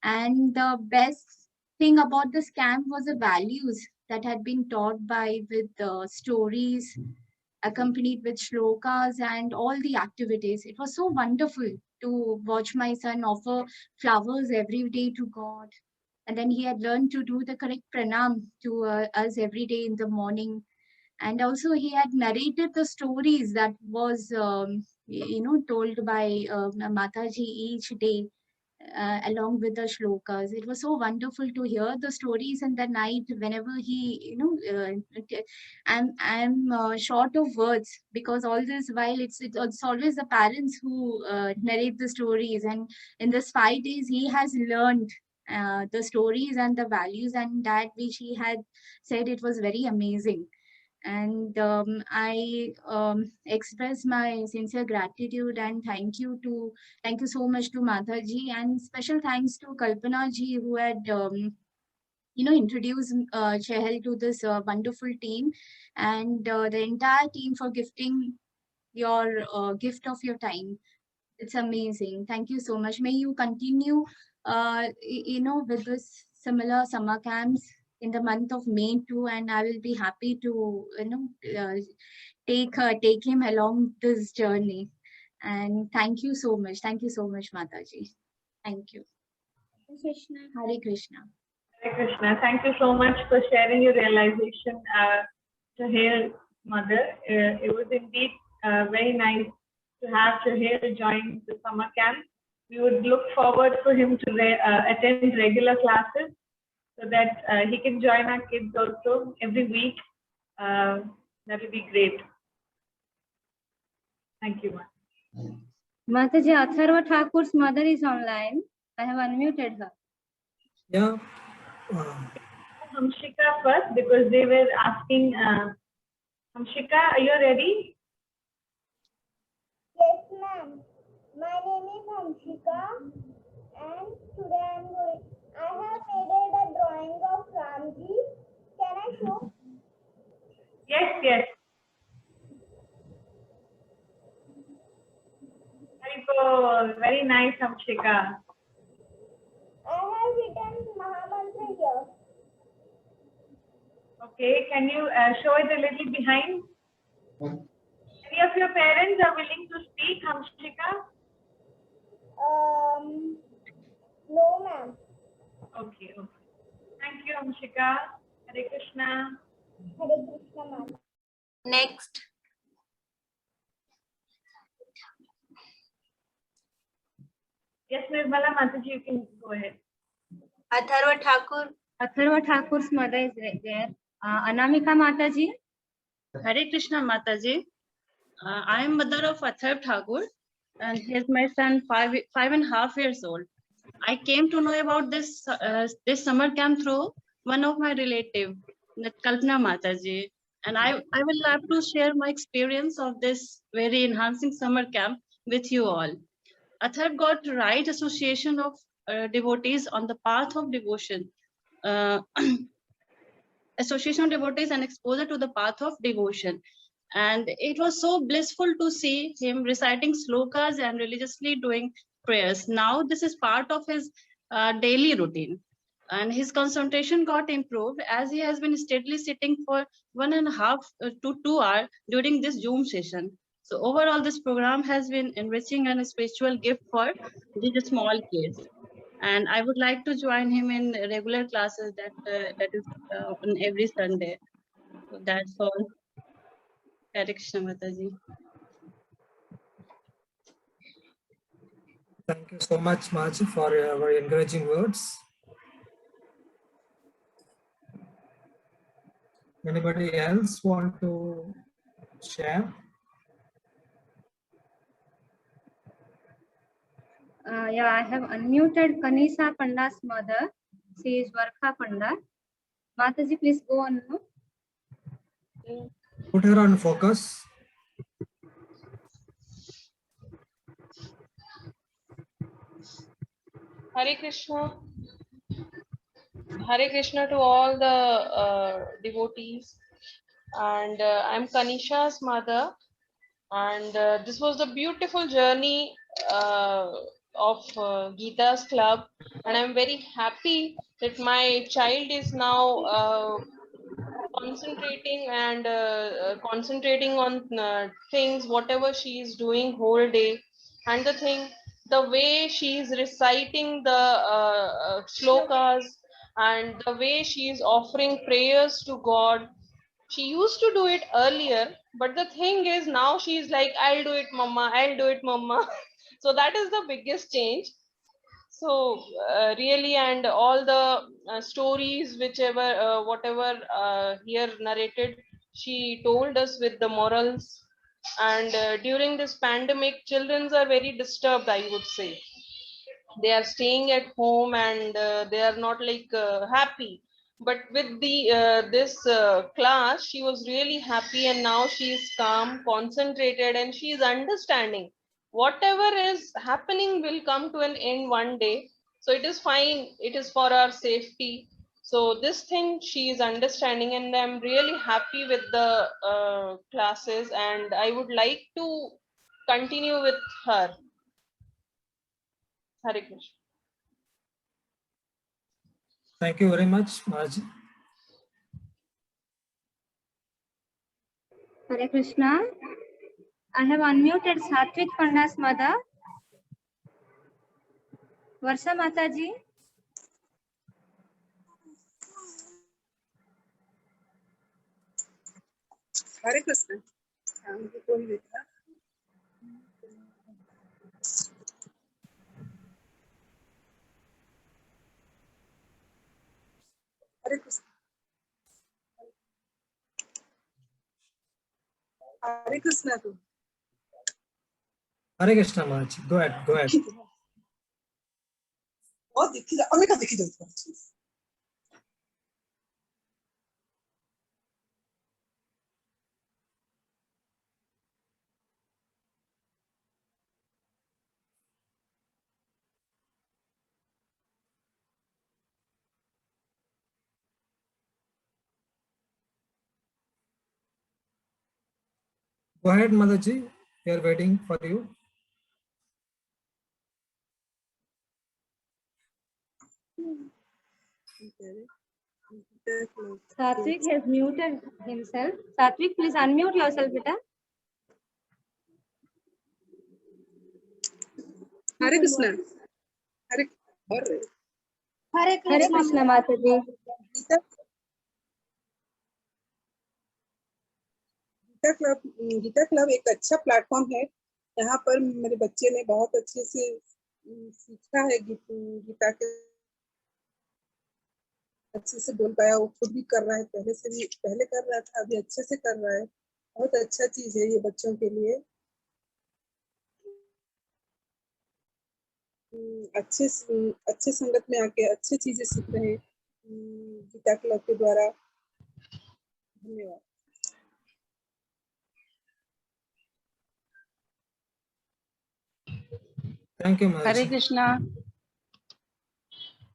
And the best thing about this camp was the values that had been taught by with stories accompanied with shlokas and all the activities. It was so wonderful to watch my son offer flowers every day to God. And then he had learned to do the correct pranam to us every day in the morning. And also he had narrated the stories that was, told by Mataji each day. Along with the shlokas, it was so wonderful to hear the stories in the night. Whenever he, I'm short of words because all this while it's always the parents who narrate the stories, and in this 5 days he has learned the stories and the values, and that which he had said, it was very amazing. And I express my sincere gratitude and thank you so much to Mataji, and special thanks to Kalpana ji, who had introduced Chahel to this wonderful team, and the entire team for gifting your gift of your time. It's amazing. Thank you so much. May you continue with this similar summer camps in the month of May too, and I will be happy to take him along this journey. And thank you so much. Thank you so much, Mataji. Thank you. Hare Krishna. Hare Krishna. Thank you so much for sharing your realization, Chahel, mother. It was indeed very nice to have Chahel join the summer camp. We would look forward for him to attend regular classes so that he can join our kids also every week. That would be great. Thank you, ma'am. Mataji, Atharva Thakur's mother is online. I have unmuted her. Yeah. Hamshika first, because they were asking. Hamshika, are you ready? Yes, ma'am. My name is Hamshika, and today I have made a drawing of Ramji. Can I show? Yes, yes. Very good. Very nice, Hamshika. I have written Mahamantra here. Okay, can you show it a little behind? Any of your parents are willing to speak, Hamshika? No, ma'am. Okay, okay. Thank you, Hamshika. Hare Krishna. Hare Krishna, ma'am. Next. Yes, Nirmala Mataji, you can go ahead. Atharva Thakur. Atharva Thakur's mother is there. Anamika Mataji. Hare Krishna Mataji. I am mother of Atharv Thakur and he is my son, 5.5 years old. I came to know about this summer camp through one of my relative, Kalpana Mataji. And I will love to share my experience of this very enhancing summer camp with you all. Atharv got right association of devotees on the path of devotion. Association of devotees and exposure to the path of devotion. And it was so blissful to see him reciting slokas and religiously doing prayers. Now this is part of his daily routine. And his concentration got improved as he has been steadily sitting for 1.5 to 2 hours during this Zoom session. So overall, this program has been enriching and a spiritual gift for these small kids. And I would like to join him in regular classes that is on every Sunday. So that's all. Hare Krishna Mataji. Thank you so much, Maji, for your very encouraging words. Anybody else want to share? Yeah, I have unmuted Kanisha Panda's mother. She is Varkha Panda. Mataji, please go on. No? Put her on focus. Hare Krishna. Hare Krishna to all the devotees. And I'm Kanisha's mother. And this was the beautiful journey of Gita's club. And I'm very happy that my child is now concentrating on things, whatever she is doing whole day. And the way she is reciting the slokas and the way she is offering prayers to God. She used to do it earlier, but the thing is now she's like, I'll do it, mama, I'll do it, mama. So that is the biggest change. So really, and all the stories, whatever here narrated, she told us with the morals. And during this pandemic, children are very disturbed, I would say. They are staying at home and they are not like happy. But with the this class, she was really happy, and now she is calm, concentrated, and she is understanding whatever is happening will come to an end one day. So it is fine, it is for our safety. So this thing she is understanding, and I'm really happy with the classes, and I would like to continue with her. Hare Krishna. Thank you very much, Maji. Hare Krishna. I have unmuted Satvik Panda's mother. Varsha Mataji. Hare Krishna. Hare Krishna. Hare Krishna. Hare Krishna, Maji. Go ahead, go ahead. Go ahead, Mataji. We are waiting for you. Satvik has muted himself. Satvik, please unmute yourself, beta. Hare Krishna. Hare Hare Krishna, Mataji. Gita club एक अच्छा platform है। यहाँ पर मेरे बच्चे ने बहुत अच्छे से सीखा है, गीता के अच्छे से बोल पाया। वो खुद भी कर रहा है, पहले कर रहा था, अभी अच्छे से कर रहा है। बहुत अच्छा चीज है ये बच्चों के लिए। अच्छे संगत में आके अच्छी चीजें सीख रहे हैं गीता क्लब के द्वारा। धन्यवाद। Thank you, Mataji. Hare Krishna.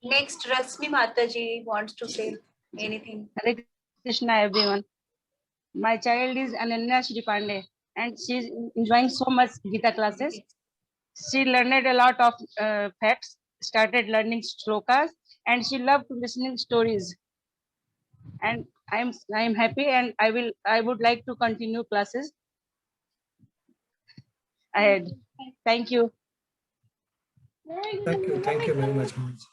Next, Rasmi Mataji wants to say anything. Hare Krishna, everyone. My child is Ananya Shri Pandey, and she is enjoying so much Gita classes. She learned a lot of facts, started learning shlokas, and she loved listening stories. And I am happy, and I would like to continue classes ahead. Thank you. Thank you very much, Mataji.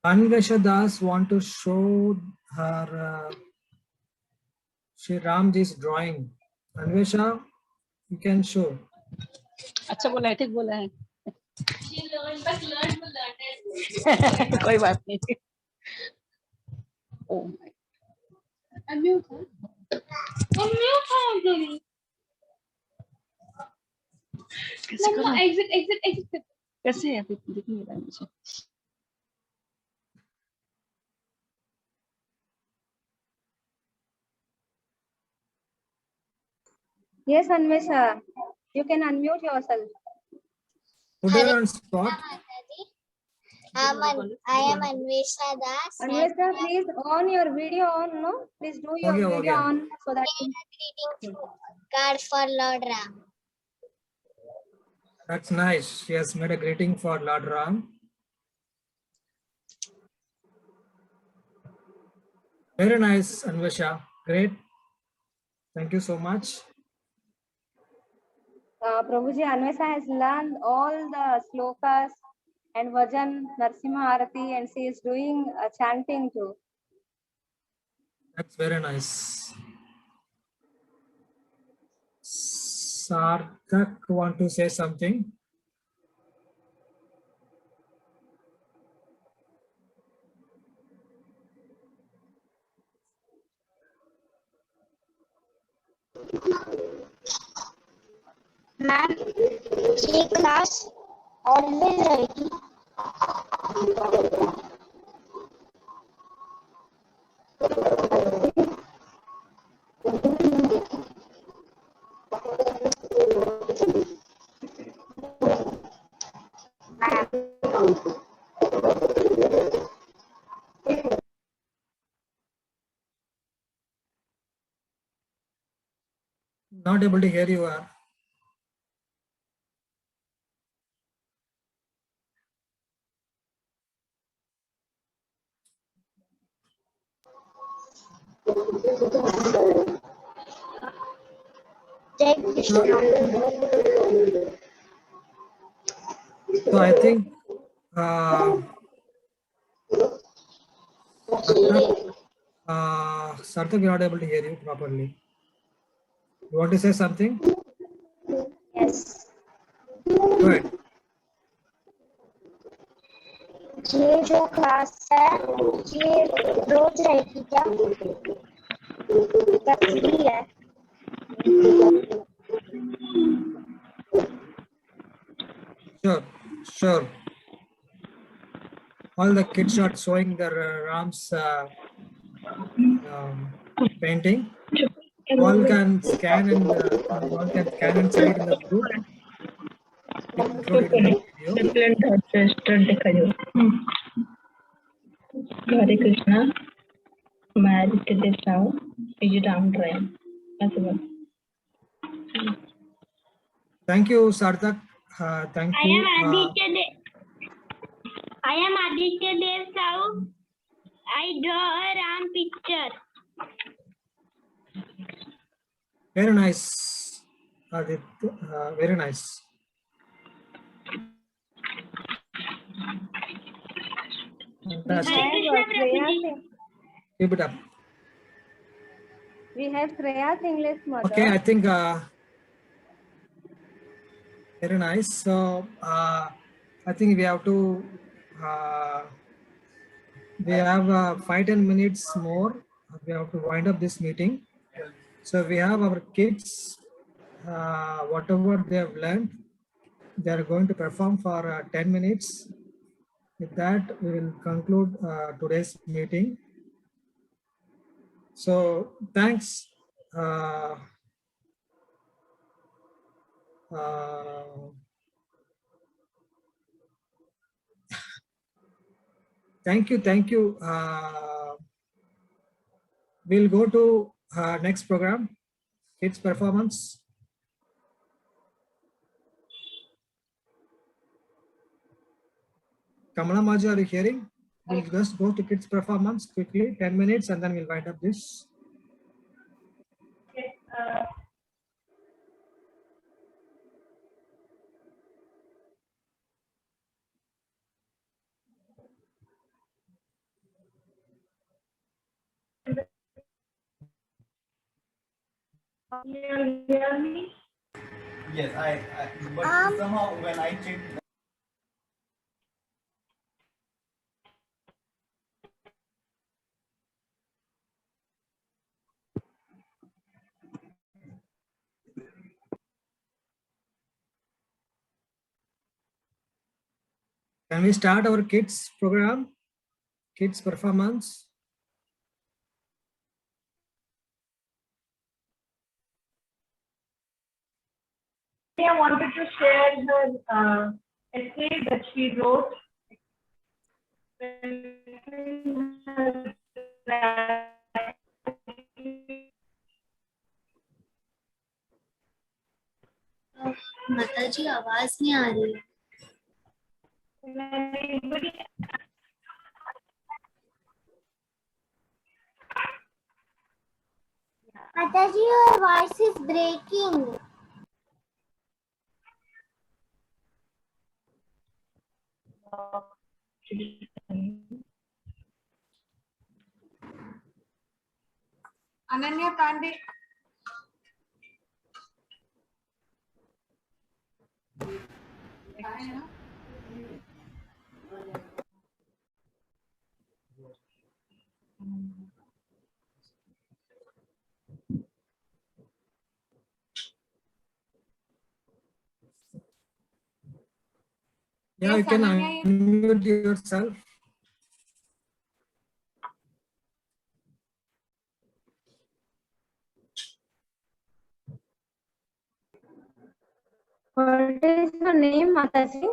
Anvesha Das want to show her Shri Ramji's drawing. Anvesha, you can show. अच्छा बोला है, ठीक बोला है। कोई बात नहीं। Oh my. Unmute. कैसे करूं? Exit. कैसे है? दिख नहीं रहा है मुझे। Yes, Anvesha, you can unmute yourself. Put her on spot. I am Anvesha Das. Anvesha, please on your video on, no? Please do your video on so that. Greeting card for Lord Ram. That's nice. She has made a greeting for Lord Ram. Very nice, Anvesha. Great. Thank you so much. Prabhuji, Anvesha has learned all the slokas and Vajan, Narsimha Arati, and she is doing chanting too. That's very nice. Sarthak want to say something? Ma'am, ये class always रहेगी। Not able to hear you. So I think Sarthak, we're not able to hear you properly. You want to say something? Yes. Go ahead. ये जो class है ये रोज रहेगी क्या? Free है? Sure. All the kids are showing their Ram's painting. All can scan and see it in the group. Hare Krishna, मैं आदित्य देव Sahu Thank you, Sarthak. Thank I you. am Aditya Dev Sahu. I draw a Ram picture. Very nice, Aditya. Very nice. Fantastic. Keep it up. We have Shreya's English mother. Okay, I think very nice. So I think we have to we have 5-10 minutes more. We have to wind up this meeting. So we have our kids, whatever they have learned, they are going to perform for 10 minutes. With that, we will conclude today's meeting. So thanks. Thank you. We'll go to next program, kids performance. Kamala Maji, are you hearing? We'll just go to kids performance quickly, 10 minutes, and then we'll wind up this. You hear me? Yes, but somehow when I checked. Can we start our kids program, kids performance? I wanted to share her essay that she wrote. माताजी आवाज नहीं आ रही है। Mataji, your voice is breaking. Ananya Pandey. Yeah, you can unmute yourself. What is your name, Mataji?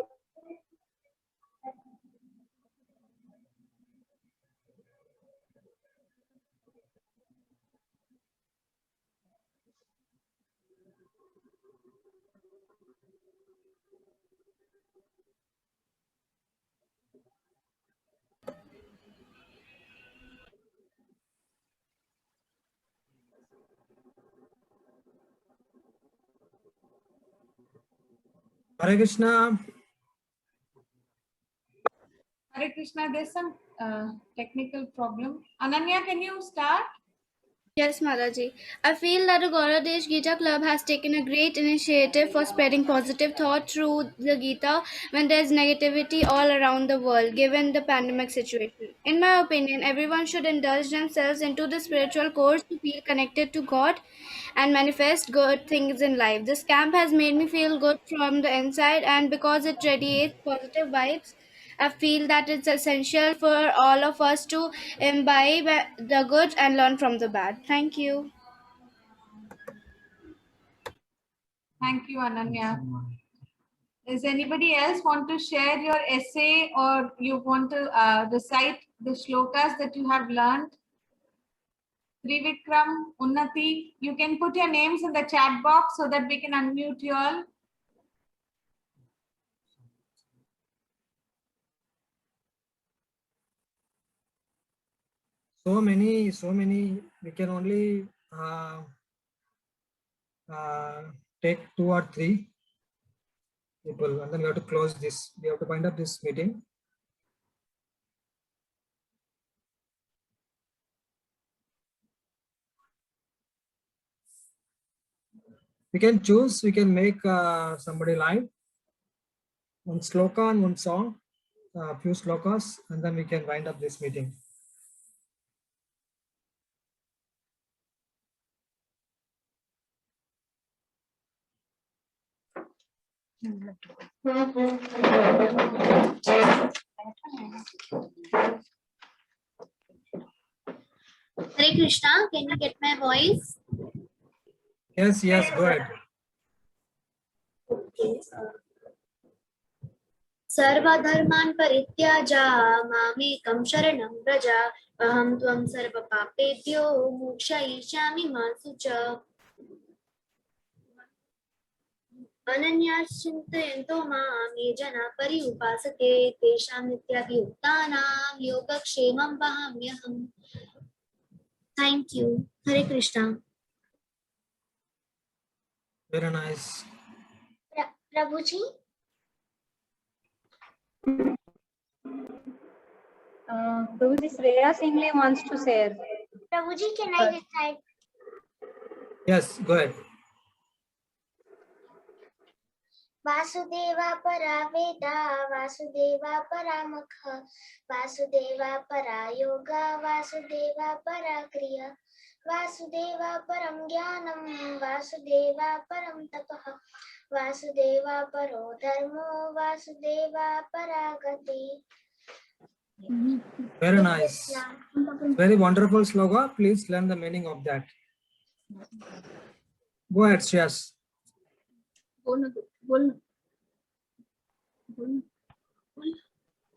Hare Krishna. Hare Krishna, there's some technical problem. Ananya, can you start? Yes, Mataji. I feel that the Gauradesh Gita Club has taken a great initiative for spreading positive thought through the Gita when there is negativity all around the world, given the pandemic situation. In my opinion, everyone should indulge themselves into the spiritual course to feel connected to God and manifest good things in life. This camp has made me feel good from the inside, and because it radiates positive vibes, I feel that it's essential for all of us to imbibe the good and learn from the bad. Thank you. Thank you, Ananya. Does anybody else want to share your essay, or you want to recite the shlokas that you have learned Trivikram, Unnati, you can put your names in the chat box so that we can unmute you all. So many, we can only take 2 or 3 people, and then we have to close this. We have to wind up this meeting. We can choose, we can make somebody live, one sloka and one song, a few slokas, and then we can wind up this meeting. Hare Krishna, can you get my voice? Yes, go ahead. Okay. सर्वधर्मान् परित्याजा मामेकं शरणं व्रज अहं त्वं सर्वपापेभ्यो मोक्षयिष्यामि मा शुचः अनन्याः चिन्तयन्तो मां ये जनाः पर्युपासते तेषां नित्याभियुक्तानां योगक्षेमं वहाम्यहम्. Thank you. Hare Krishna. Very nice. Prabhuji? Prabhuji, Shreya Singhli wants to share. Prabhuji, can I recite? Yes, go ahead. Vasudeva para Veda, Vasudeva para Mukha, Vasudeva para Yoga, Vasudeva para Kriya, Vasudeva param Jnanam, Vasudeva param Tapah, Vasudeva paro Dharmo, Vasudeva para Gati. Very nice. Very wonderful sloga. Please learn the meaning of that. Go ahead, Shreyas.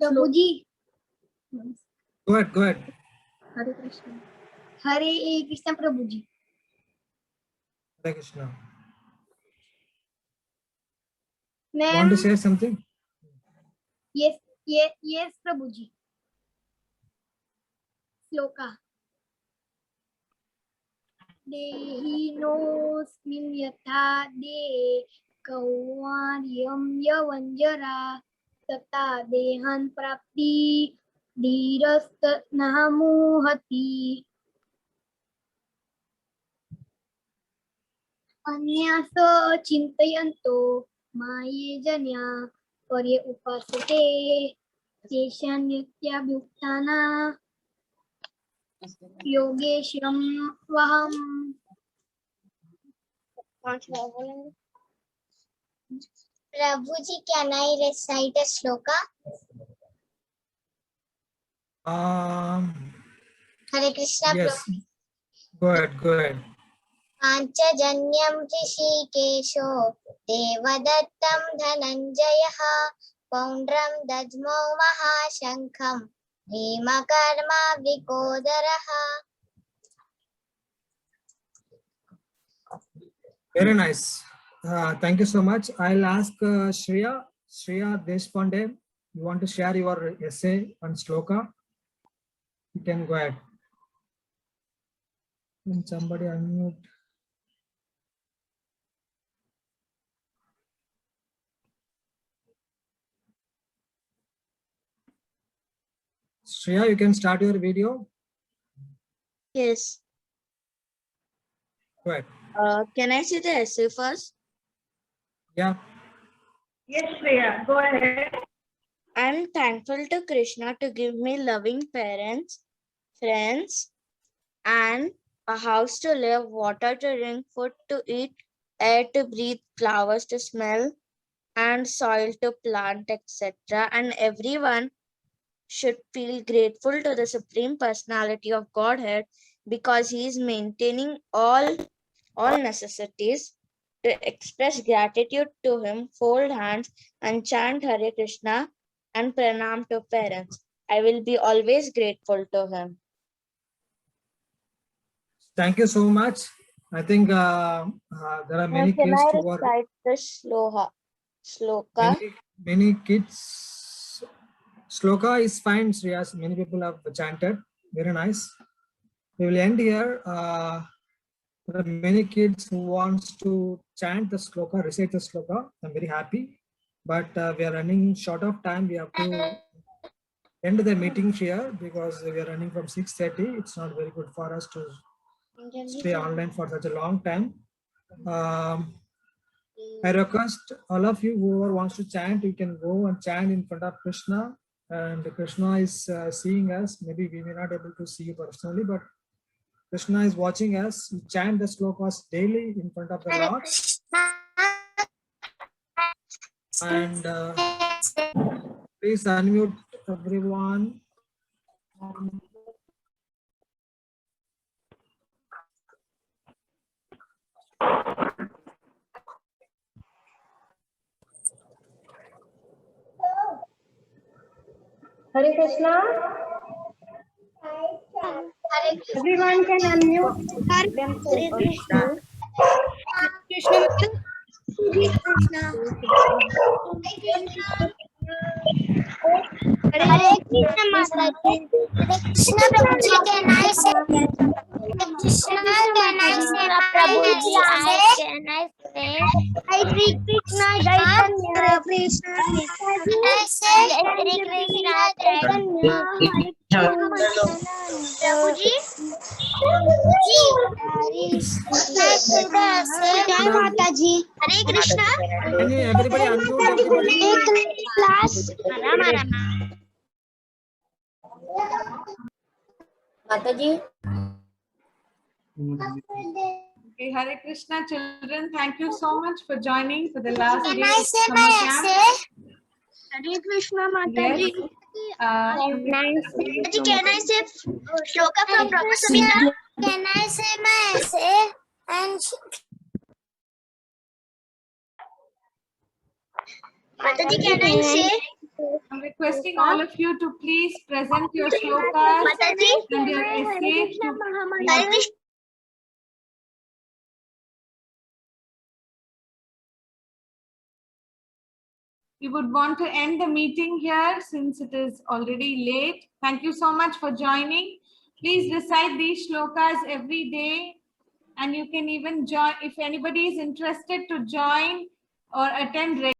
Prabhuji. Go ahead. Hare Krishna. Hare Krishna, Prabhuji. Hare Krishna. Ma'am. Want to say something? Yes, Prabhuji. Sloka. Dehinosmin yatha de kauvaryam yavanjara tata dehan prapti dhirastat namuhati anyasa chintayanto maye janya parye upasate teshan nityabhuktana योगेश्वरम वहम. Prabhuji, can I recite a sloka? Hare Krishna. Yes. Go ahead. Panchajanyam Rishikesho Devadattam Dhananjayah Poundram Dajmo Mahashankham Bhimakarma Vikodaraha. Very nice. Thank you so much. I'll ask Shreya Deshpande. You want to share your essay on sloka? You can go ahead. Can somebody unmute? Shreya, you can start your video. Yes. Go ahead. Can I see the essay first? Yeah. Yes, Shreya, go ahead. I'm thankful to Krishna to give me loving parents, friends, and a house to live, water to drink, food to eat, air to breathe, flowers to smell, and soil to plant, etc. And everyone should feel grateful to the Supreme Personality of Godhead because he is maintaining all necessities. To express gratitude to him, fold hands and chant Hare Krishna and pranam to parents. I will be always grateful to him. Thank you so much. I think there are many Can kids I who are recite the sloka? many kids. Sloka is fine, Shreyas. Many people have chanted. Very nice. We will end here. There are many kids who wants to chant the sloka, recite the sloka. I'm very happy, but we are running short of time. We have to end the meeting here because we are running from 6:30. It's not very good for us to stay online for such a long time. I request all of you, whoever wants to chant, you can go and chant in front of Krishna. And Krishna is seeing us. Maybe we may not be able to see you personally, but Krishna is watching us. We chant the slokas daily in front of the Lord. And please unmute everyone. Hare Krishna. Everyone can unmute themselves. Krishna. Hare Krishna Mataji. Krishna Prabhuji, can I say? Krishna, can I say? Prabhuji, can I say? Hare Krishna Chaitanya. Krishna, can I say? Hare Krishna Chaitanya. Prabhuji. Jai Mataji. Hare Krishna. Can you everybody unmute everybody? Class. Mataji. Okay, Hare Krishna children, thank you so much for joining for the last Can day I of say summer my camp. essay? Hare Krishna Mataji. Yes. Mataji, can I say shloka from Prabhupada? Can I say my essay? And Mataji, can I say? I'm requesting all of you to please present your shlokas Mataji, and your essays to Hare Krishna. We would want to end the meeting here since it is already late. Thank you so much for joining. Please recite these shlokas every day, and you can even join if anybody is interested to join or attend